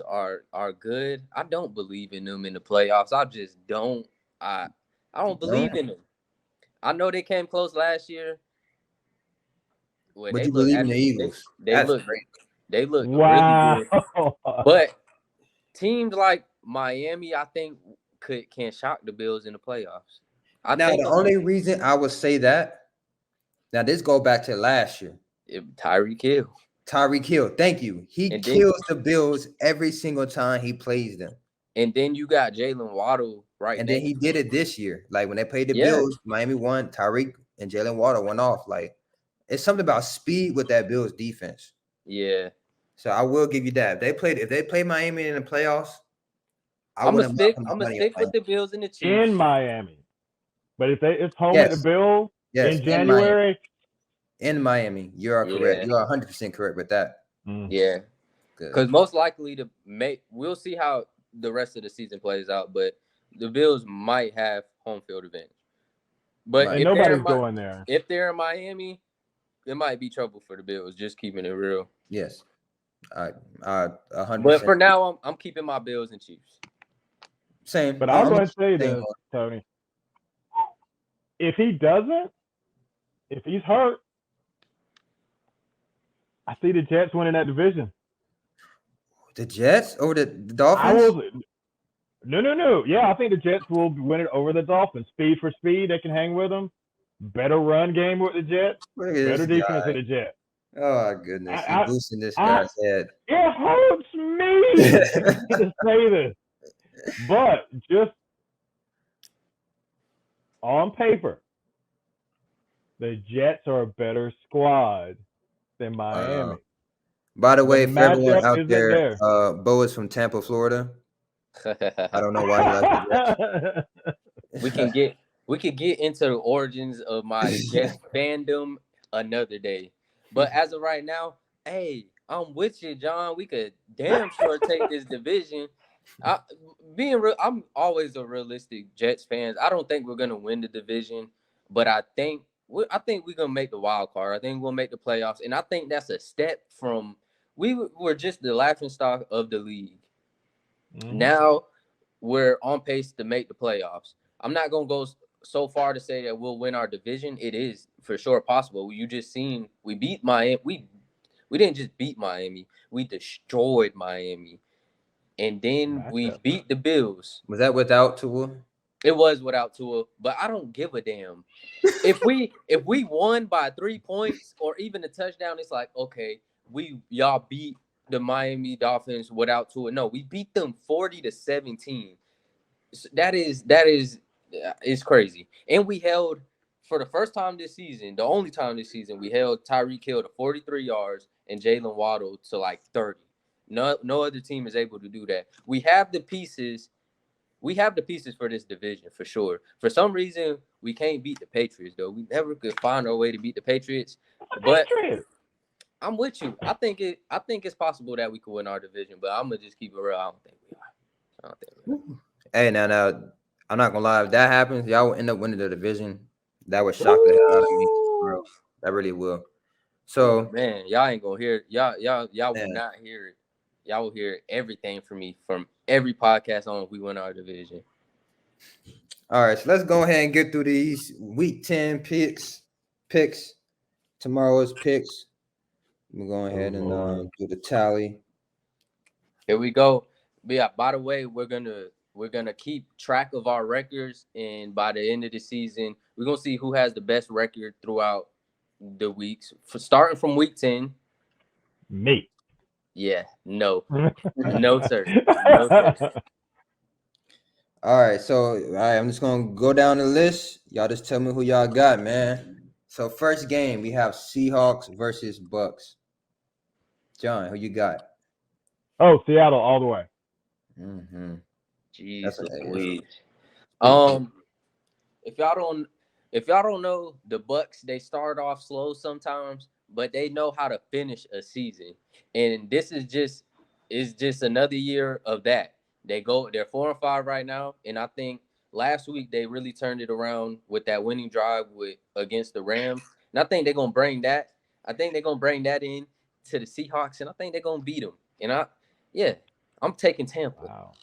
are good, I don't believe in them in the playoffs. I just don't. I don't believe in them. I know they came close last year. But you believe in the Eagles? They look Wow. really good. But teams like Miami, I think, can shock the Bills in the playoffs. The only reason I would say that. Now, this go back to last year. Tyreek Hill. Tyreek Hill, thank you. He kills the Bills every single time he plays them. And then you got Jalen Waddle And then he did it this year. Like when they played the Bills, Miami won. Tyreek and Jalen Waddle went off. Like it's something about speed with that Bills defense. Yeah. So I will give you that. If they play Miami in the playoffs, I'm gonna stick with the Bills and the Chiefs in Miami. But if it's home at the Bills in January. In Miami, you are correct. You are 100% correct with that. Yeah, because most likely we'll see how the rest of the season plays out, but the Bills might have home field advantage. But if nobody's going there. If they're in Miami, it might be trouble for the Bills. Just keeping it real. Yes, 100%. But for now, I'm keeping my Bills and Chiefs. Same. But I'm going to say this, Tony. If he's hurt, I see the Jets winning that division. The Jets over the Dolphins? No. Yeah, I think the Jets will win it over the Dolphins. Speed for speed, they can hang with them. Better run game with the Jets. Better defense with the Jets. Oh my goodness, he I, boosting this I, guy's head. it hurts me to say this, but just on paper, the Jets are a better squad than Miami. By the The way, for everyone matchup out isn't there, there. Bo is from Tampa, Florida. I don't know why he likes the Jets. we can get into the origins of my Jets fandom another day. But as of right now, hey, I'm with you, John. We could damn sure take this division. Being real, I'm always a realistic Jets fan. I don't think we're gonna win the division, but I think we're gonna make the wild card. I think we'll make the playoffs, and I think that's a step from we were just the laughing stock of the league. Now we're on pace to make the playoffs. I'm not gonna go so far to say that we'll win our division. It is for sure possible. You just seen we beat Miami. We didn't just beat Miami. We destroyed Miami, and then we Matchup. beat the Bills. Was that without Tua? It was without Tua, but I don't give a damn. If we won by 3 points or even a touchdown, it's like okay, y'all beat the Miami Dolphins without Tua. No, we beat them 40-17. That is it's crazy. And we held for the first time this season, the only time this season, we held Tyreek Hill to 43 yards and Jalen Waddle to like 30. No other team is able to do that. We have the pieces. We have the pieces for this division for sure. For some reason, we can't beat the Patriots though. We never could find our way to beat the Patriots. But I'm with you. I think it's possible that we could win our division, but I'm gonna just keep it real. I don't think we are. Hey, now, I'm not gonna lie. If that happens, y'all will end up winning the division. That would shock the hell out of me, bro. That really will. So, man, y'all ain't gonna hear y'all will not hear it. Y'all will hear everything from me from every podcast on if we win our division. All right, so let's go ahead and get through these week 10 picks. Tomorrow's picks. We're going ahead and do the tally. Here we go. But yeah, by the way, we're gonna keep track of our records, and by the end of the season, we're gonna see who has the best record throughout the weeks. Starting from week 10. Me. Yeah, no. No, sir. No, sir. All right, so I'm just gonna go down the list. Y'all just tell me who y'all got, man. So first game we have Seahawks versus Bucks. John, who you got? Oh, Seattle all the way. Mm-hmm. Jesus, Louise. If y'all don't know, the Bucks, they start off slow sometimes, but they know how to finish a season. And this is just another year of that. They're 4-5 right now, and I think last week they really turned it around with that winning drive against the Rams. And I think they're gonna bring that. I think they're gonna bring that in to the Seahawks, and I think they're gonna beat them. And I'm taking Tampa. Wow.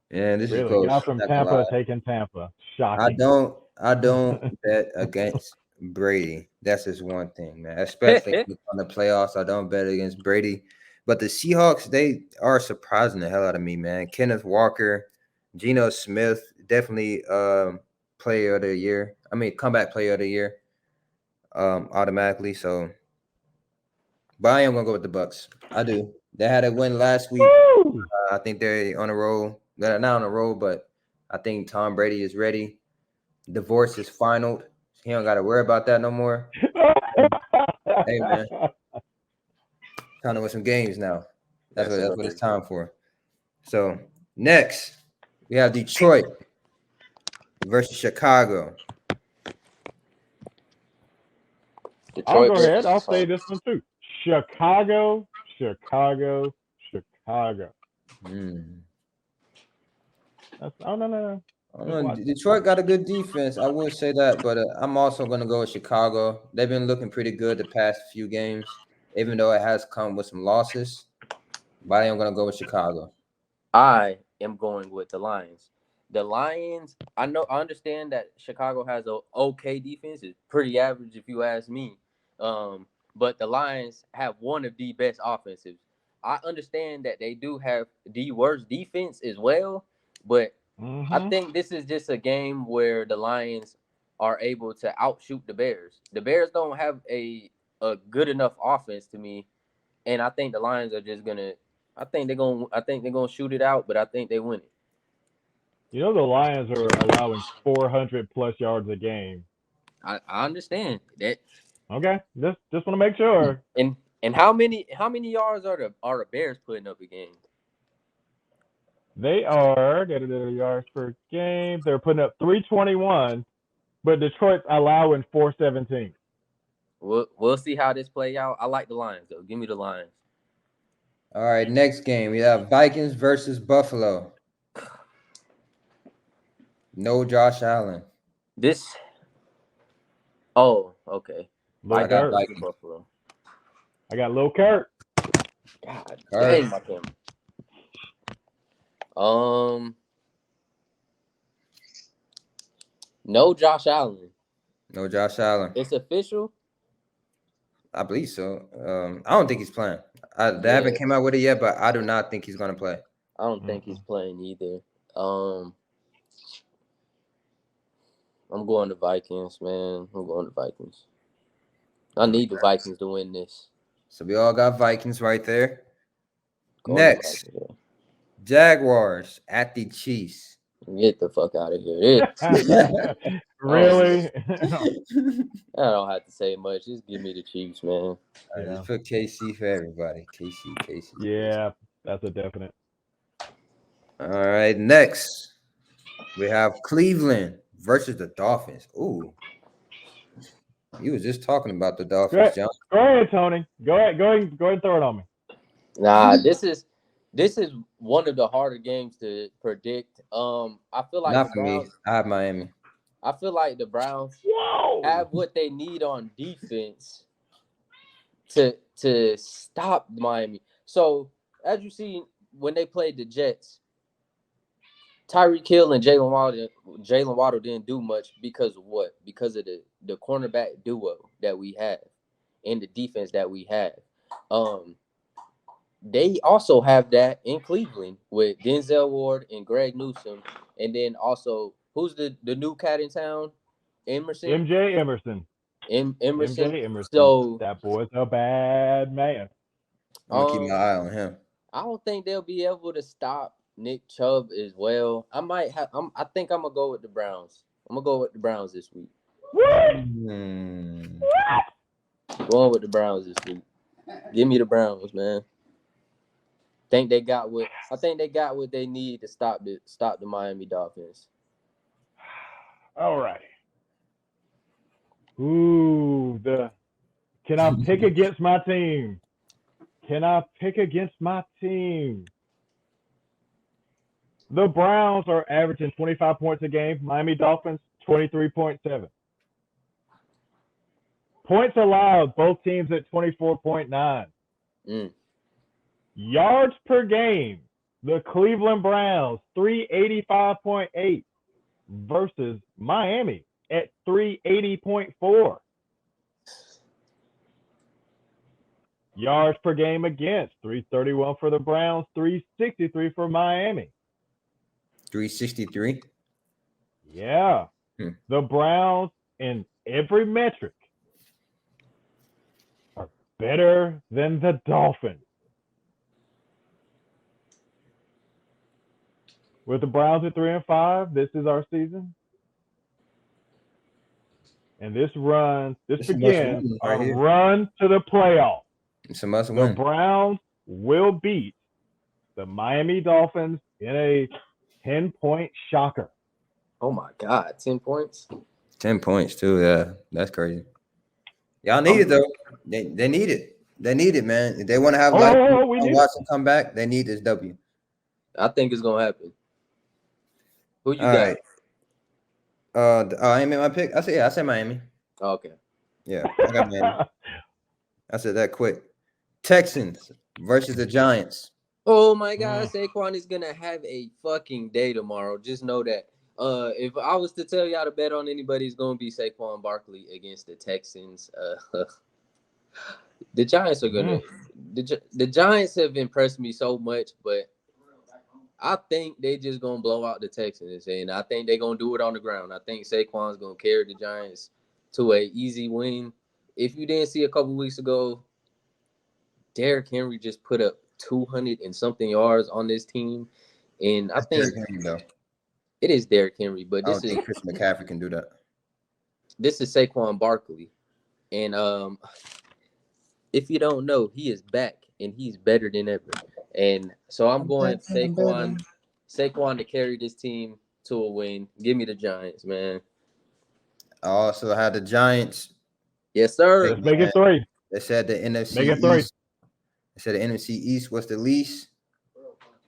Yeah, this Really? is close. Y'all from Tampa taking Tampa. Shocking. I don't bet against Brady. That's just one thing, man. Especially on the playoffs, I don't bet against Brady. But the Seahawks, they are surprising the hell out of me, man. Kenneth Walker, Geno Smith, definitely player of the year. I mean, comeback player of the year, automatically. So, but I am gonna go with the Bucks. I do. They had a win last week. I think they're on a roll. They're not on a roll, but I think Tom Brady is ready. Divorce is final. He don't got to worry about that no more. Hey, man. Time to win some games now. That's what it's time for. So, next, we have Detroit versus Chicago. I'll go ahead. I'll say this one too. Chicago. No. Detroit got a good defense. I would say that, but I'm also going to go with Chicago. They've been looking pretty good the past few games, even though it has come with some losses. But I am going to go with Chicago. I am going with the Lions. The Lions, I understand that Chicago has an okay defense. It's pretty average if you ask me. But the Lions have one of the best offensives. I understand that they do have the worst defense as well, but I think this is just a game where the Lions are able to outshoot the Bears. The Bears don't have a a good enough offense to me, and I think the Lions are just gonna. I think they're gonna shoot it out, but I think they win it. You know the Lions are allowing 400 plus yards a game. I understand that. Okay, just want to make sure. And how many yards are the Bears putting up a game? They are yards per game. They're putting up 321, but Detroit's allowing 417. We'll see how this play out. I like the Lions though. Give me the Lions. All right, next game we have Vikings versus Buffalo. No Josh Allen. This. Oh, okay. I got Buffalo. I got Lil Kurt. God dang my camera. No Josh Allen. No Josh Allen. It's official. I believe so. I don't think he's playing. They haven't came out with it yet, but I do not think he's gonna play. I don't think he's playing either. I'm going to Vikings, man. I'm going to Vikings. I need the Vikings to win this. So we all got Vikings right there. Next, Vikings, Jaguars at the Chiefs. Get the fuck out of here. Really? I don't have to say much. Just give me the Chiefs, man. Just put KC for everybody. KC. Yeah, that's a definite. All right, next we have Cleveland versus the Dolphins. Ooh. You was just talking about the Dolphins, John. Go ahead, Tony. Go ahead and throw it on me. Nah, this is one of the harder games to predict. I feel like not for me. I have Miami. I feel like the Browns have what they need on defense to stop Miami. So as you see, when they played the Jets, Tyreek Hill and Jalen Waddle didn't do much because of what? Because of the cornerback duo that we have and the defense that we have. They also have that in Cleveland with Denzel Ward and Greg Newsome, and then also who's the new cat in town? Emerson. MJ Emerson. Emerson. So that boy's a bad man. I'm gonna keep my eye on him. I don't think they'll be able to stop Nick Chubb as well. I think I'm gonna go with the Browns. I'm gonna go with the Browns this week. Going with the Browns this week. Give me the Browns, man. I think they got what they need to stop the Miami Dolphins. All right. Ooh, can I pick against my team? The Browns are averaging 25 points a game. Miami Dolphins, 23.7. Points allowed, both teams at 24.9. Yards per game, the Cleveland Browns, 385.8 versus Miami at 380.4. Yards per game against, 331 for the Browns, 363 for Miami. 363? Yeah. The Browns in every metric are better than the Dolphins. With the Browns at 3-5, this is our season. And this begins our run to the playoffs. It's a must win. The Browns will beat the Miami Dolphins in a 10-point shocker. Oh my God, 10 points? 10 points too, yeah. That's crazy. Y'all need it though. They need it. They need it, man. If they want to have Watson come back, they need this W. I think it's gonna happen. Who you got? Right. I made my pick. I said Miami. Oh, okay. Yeah, I got Miami. I said that quick. Texans versus the Giants. Oh my God, Saquon is gonna have a fucking day tomorrow. Just know that. If I was to tell y'all to bet on anybody, it's gonna be Saquon Barkley against the Texans. The Giants are gonna. The Giants have impressed me so much, but I think they just gonna blow out the Texans, and I think they're gonna do it on the ground. I think Saquon's gonna carry the Giants to an easy win. if you didn't see a couple weeks ago, Derrick Henry just put up 200 and something yards on this team, and I think Derrick Henry, though. it is Derrick Henry, but I don't think Chris McCaffrey can do that. This is Saquon Barkley, and if you don't know, he is back and he's better than ever. And so I'm going Saquon to carry this team to a win. Give me the Giants, man. I also had the Giants. Yes, sir. Let's make it 3. They said the NFC Make it 3. East. They said the NFC East was the least.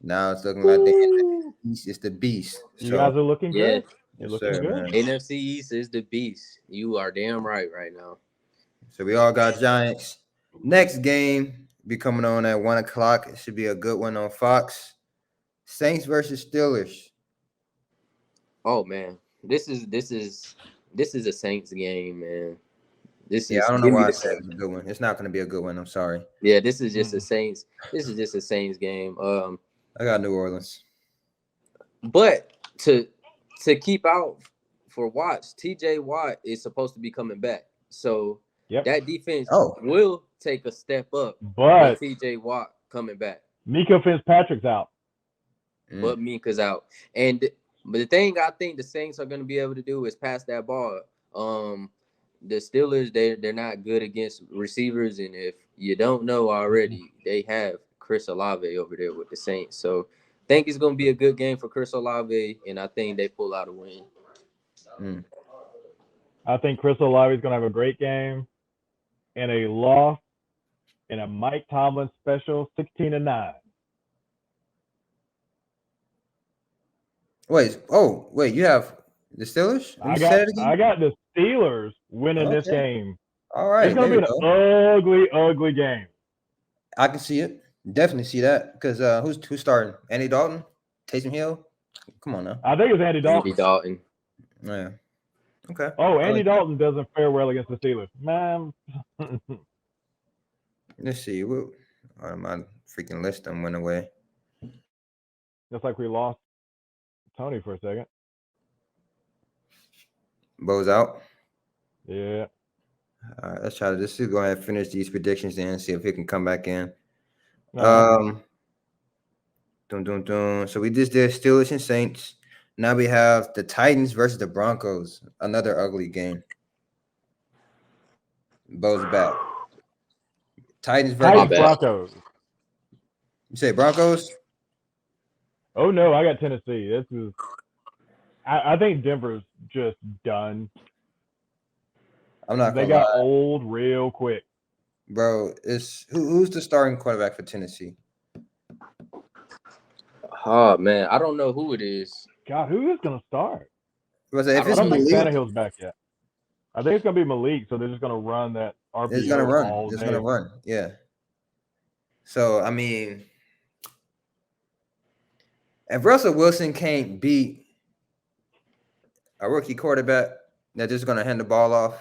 Now it's looking like the NFC East is the beast. You guys are looking good. You're looking good. Man. NFC East is the beast. You are damn right now. So we all got Giants. Next game be coming on at 1 o'clock. It should be a good one on Fox. Saints versus Steelers. Oh man, this is a Saints game, man. I don't know why I said it's a good one. It's not going to be a good one. I'm sorry. Yeah, this is just a Saints. This is just a Saints game. I got New Orleans. But to keep out for Watts, TJ Watt is supposed to be coming back. So that defense will take a step up. But TJ Watt coming back. Mika Fitzpatrick's out. But Mika's out. But the thing I think the Saints are going to be able to do is pass that ball. The Steelers, they're not good against receivers, and if you don't know already, they have Chris Olave over there with the Saints. So I think it's going to be a good game for Chris Olave, and I think they pull out a win. I think Chris Olave is going to have a great game and a loss in a Mike Tomlin special 16-9. Wait, you have the Steelers? I got the Steelers winning this game. All right. It's going to be an ugly, ugly game. I can see it. Definitely see that. Because who's starting? Andy Dalton? Taysom Hill? Come on now. I think it's Andy Dalton. Andy Dalton. Yeah. Okay. Oh, Andy Dalton doesn't fare well against the Steelers. Man. Let's see. My freaking list went away. Just like we lost Tony for a second. Bo's out. Yeah. All right, let's try to just go ahead and finish these predictions and see if he can come back in. So we just did Steelers and Saints. Now we have the Titans versus the Broncos. Another ugly game. Bo's back. Titans versus Broncos. You say Broncos? Oh no, I got Tennessee. This is. I think Denver's just done. I'm not. They got old real quick. Bro, who's the starting quarterback for Tennessee? Oh man, I don't know who it is. God, who is gonna start? If I it's don't think Malik, Tannehill's back yet. I think it's gonna be Malik, so they're just gonna run that RPO. It's gonna run. It's gonna run. Yeah. So I mean, if Russell Wilson can't beat a rookie quarterback that's just gonna hand the ball off,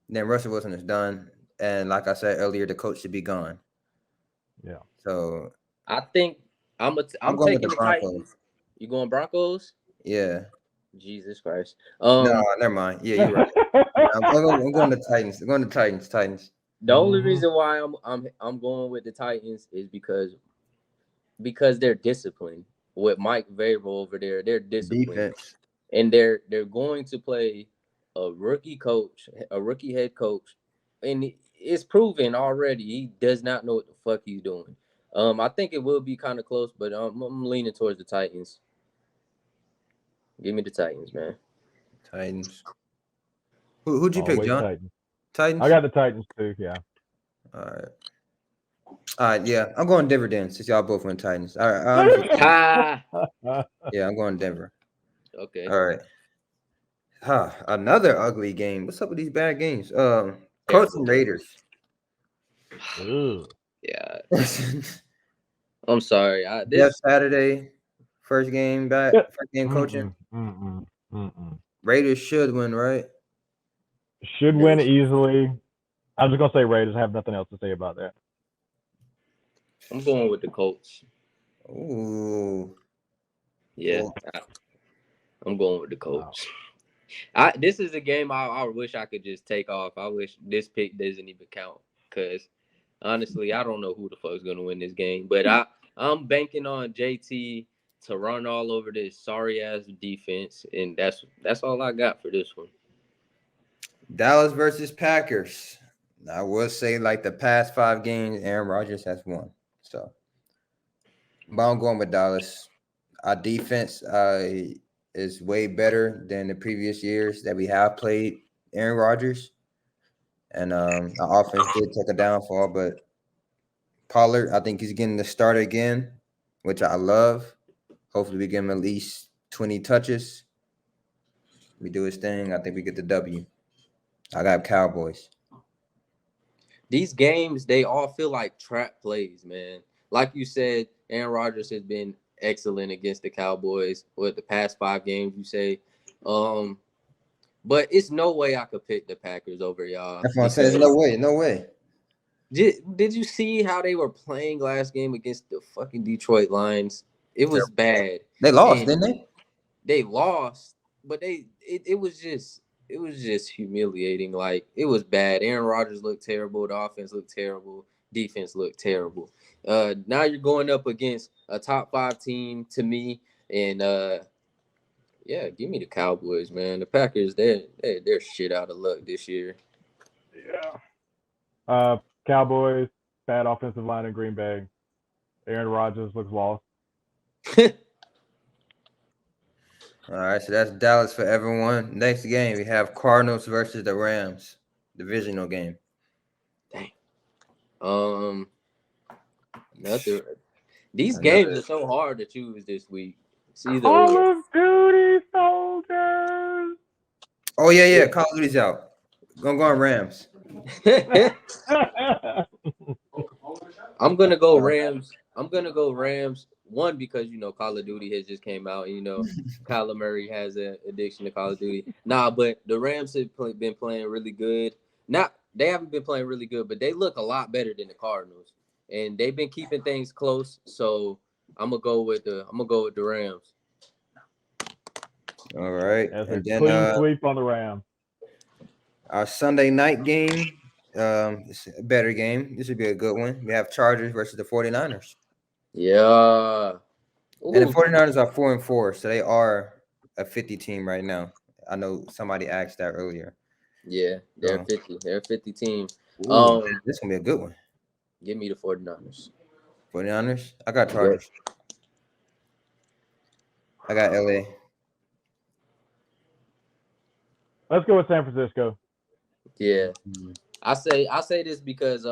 then Russell Wilson is done. And like I said earlier, the coach should be gone. Yeah. So I think I'm going taking the Titans. You going Broncos? Yeah. Jesus Christ. No, never mind. Yeah, you're right. I'm going to Titans. I'm going to Titans. The only reason why I'm going with the Titans is because they're disciplined. With Mike Vrabel over there, they're disciplined. Defense. And they're going to play a rookie head coach, and it's proven already he does not know what the fuck he's doing. I think it will be kind of close, but I'm leaning towards the Titans. Give me the Titans, man. Titans. Who'd you pick, John? Titans. I got the Titans too. Yeah. All right. Yeah, I'm going Denver then, since y'all both went Titans. All right. Yeah, I'm going Denver. Okay. All right. Another ugly game. What's up with these bad games? Colts and Raiders. Yeah. I'm sorry. Saturday, first game back, first game coaching. Raiders should win, right? Should win easily. I'm just gonna say Raiders. I have nothing else to say about that. I'm going with the Colts. Ooh. Yeah. I'm going with the Colts. This is a game I wish I could just take off. I wish this pick doesn't even count because honestly, I don't know who the fuck's gonna win this game. But I'm banking on JT to run all over this sorry ass defense, and that's all I got for this one. Dallas versus Packers. I will say, like the past 5 games, Aaron Rodgers has won. So, but I'm going with Dallas. Our defense is way better than the previous years that we have played Aaron Rodgers. And our offense did take a downfall, but Pollard, I think he's getting the start again, which I love. Hopefully, we give him at least 20 touches. We do his thing. I think we get the W. I got Cowboys. These games, they all feel like trap plays, man. Like you said, Aaron Rodgers has been excellent against the Cowboys with the past 5 games, you say. But it's no way I could pick the Packers over y'all. That's what I'm saying. No way. No way. Did you see how they were playing last game against the fucking Detroit Lions? It was bad. They lost, didn't they? They lost, but it was just humiliating. Like, it was bad. Aaron Rodgers looked terrible. The offense looked terrible. Defense looked terrible. Now you're going up against a top 5 team to me, and yeah, give me the Cowboys, man. The Packers, they're shit out of luck this year. Yeah. Cowboys, bad offensive line in Green Bay. Aaron Rodgers looks lost. All right, so that's Dallas for everyone. Next game, we have Cardinals versus the Rams, divisional game. Dang. Nothing. These games are so hard to choose this week. Call of Duty soldiers. Oh yeah. Call of Duty's out. Gonna go on Rams. I'm gonna go Rams. One, because Call of Duty has just came out, and Kyler Murray has an addiction to Call of Duty. But the Rams have been playing really good. They haven't been playing really good, but they look a lot better than the Cardinals, and they've been keeping things close. So I'm gonna go with the Rams. All right, that's a clean sweep on the Rams. Our Sunday night game, it's a better game. This would be a good one. We have Chargers versus the 49ers. Yeah. Ooh. And the 49ers are 4-4, so they are a 50 team right now. I know somebody asked that earlier. Yeah, they're 50. They're a 50 team. Ooh, this is gonna be a good one. Give me the 49ers. 49ers? I got Chargers. I got LA. Let's go with San Francisco. Yeah. I say this because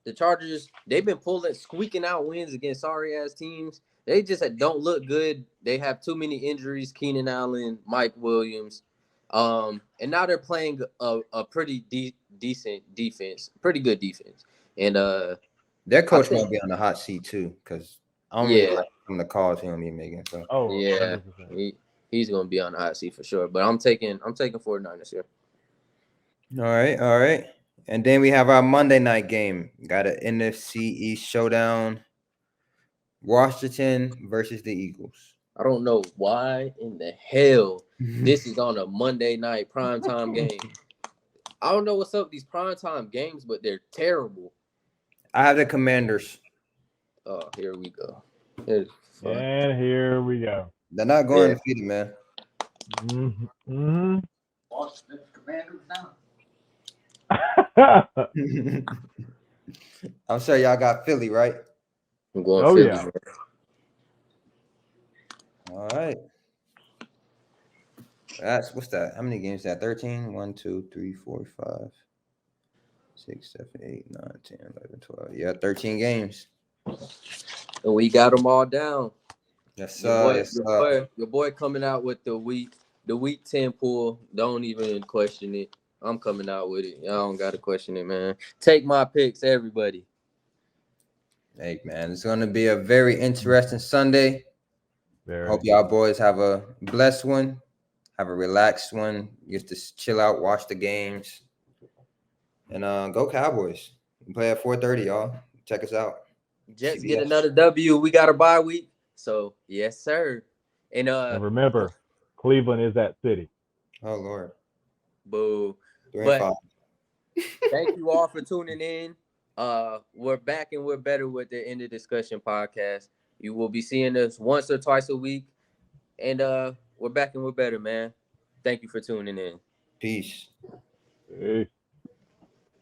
the Chargers, they've been squeaking out wins against sorry ass teams. They just don't look good. They have too many injuries. Keenan Allen, Mike Williams, and now they're playing a pretty decent defense, pretty good defense. And their coach might be on the hot seat too, because I don't really like some of the calls he don't be making. So yeah, he's gonna be on the hot seat for sure. But I'm taking 49ers here. All right. And then we have our Monday night game. Got an NFC East showdown. Washington versus the Eagles. I don't know why in the hell this is on a Monday night primetime game. I don't know what's up with these primetime games, but they're terrible. I have the Commanders. Oh, here we go. And here we go. They're not going undefeated, man. Mm-hmm. Washington Commanders now. I'm sure y'all got Philly, right? I'm going Philly. Yeah. All right. What's that? How many games is that? 13? 1, 2, 3, 4, 5, 6, 7, 8, 9, 10, 11, 12. Yeah, 13 games. And we got them all down. Yes, sir. Your boy coming out with the week 10 pool. Don't even question it. I'm coming out with it. Y'all don't got to question it, man. Take my picks, everybody. Hey, man, it's going to be a very interesting Sunday. Hope y'all boys have a blessed one. Have a relaxed one. Get to chill out, watch the games. And go Cowboys. We play at 4:30, y'all. Check us out. Jets get another W. We got a bye week. So, yes, sir. And remember, Cleveland is that city. Oh Lord. Boo. 3-5. But thank you all for tuning in. We're back and we're better with the End of Discussion podcast. You will be seeing us once or twice a week. And we're back and we're better, man. Thank you for tuning in. Peace. Peace.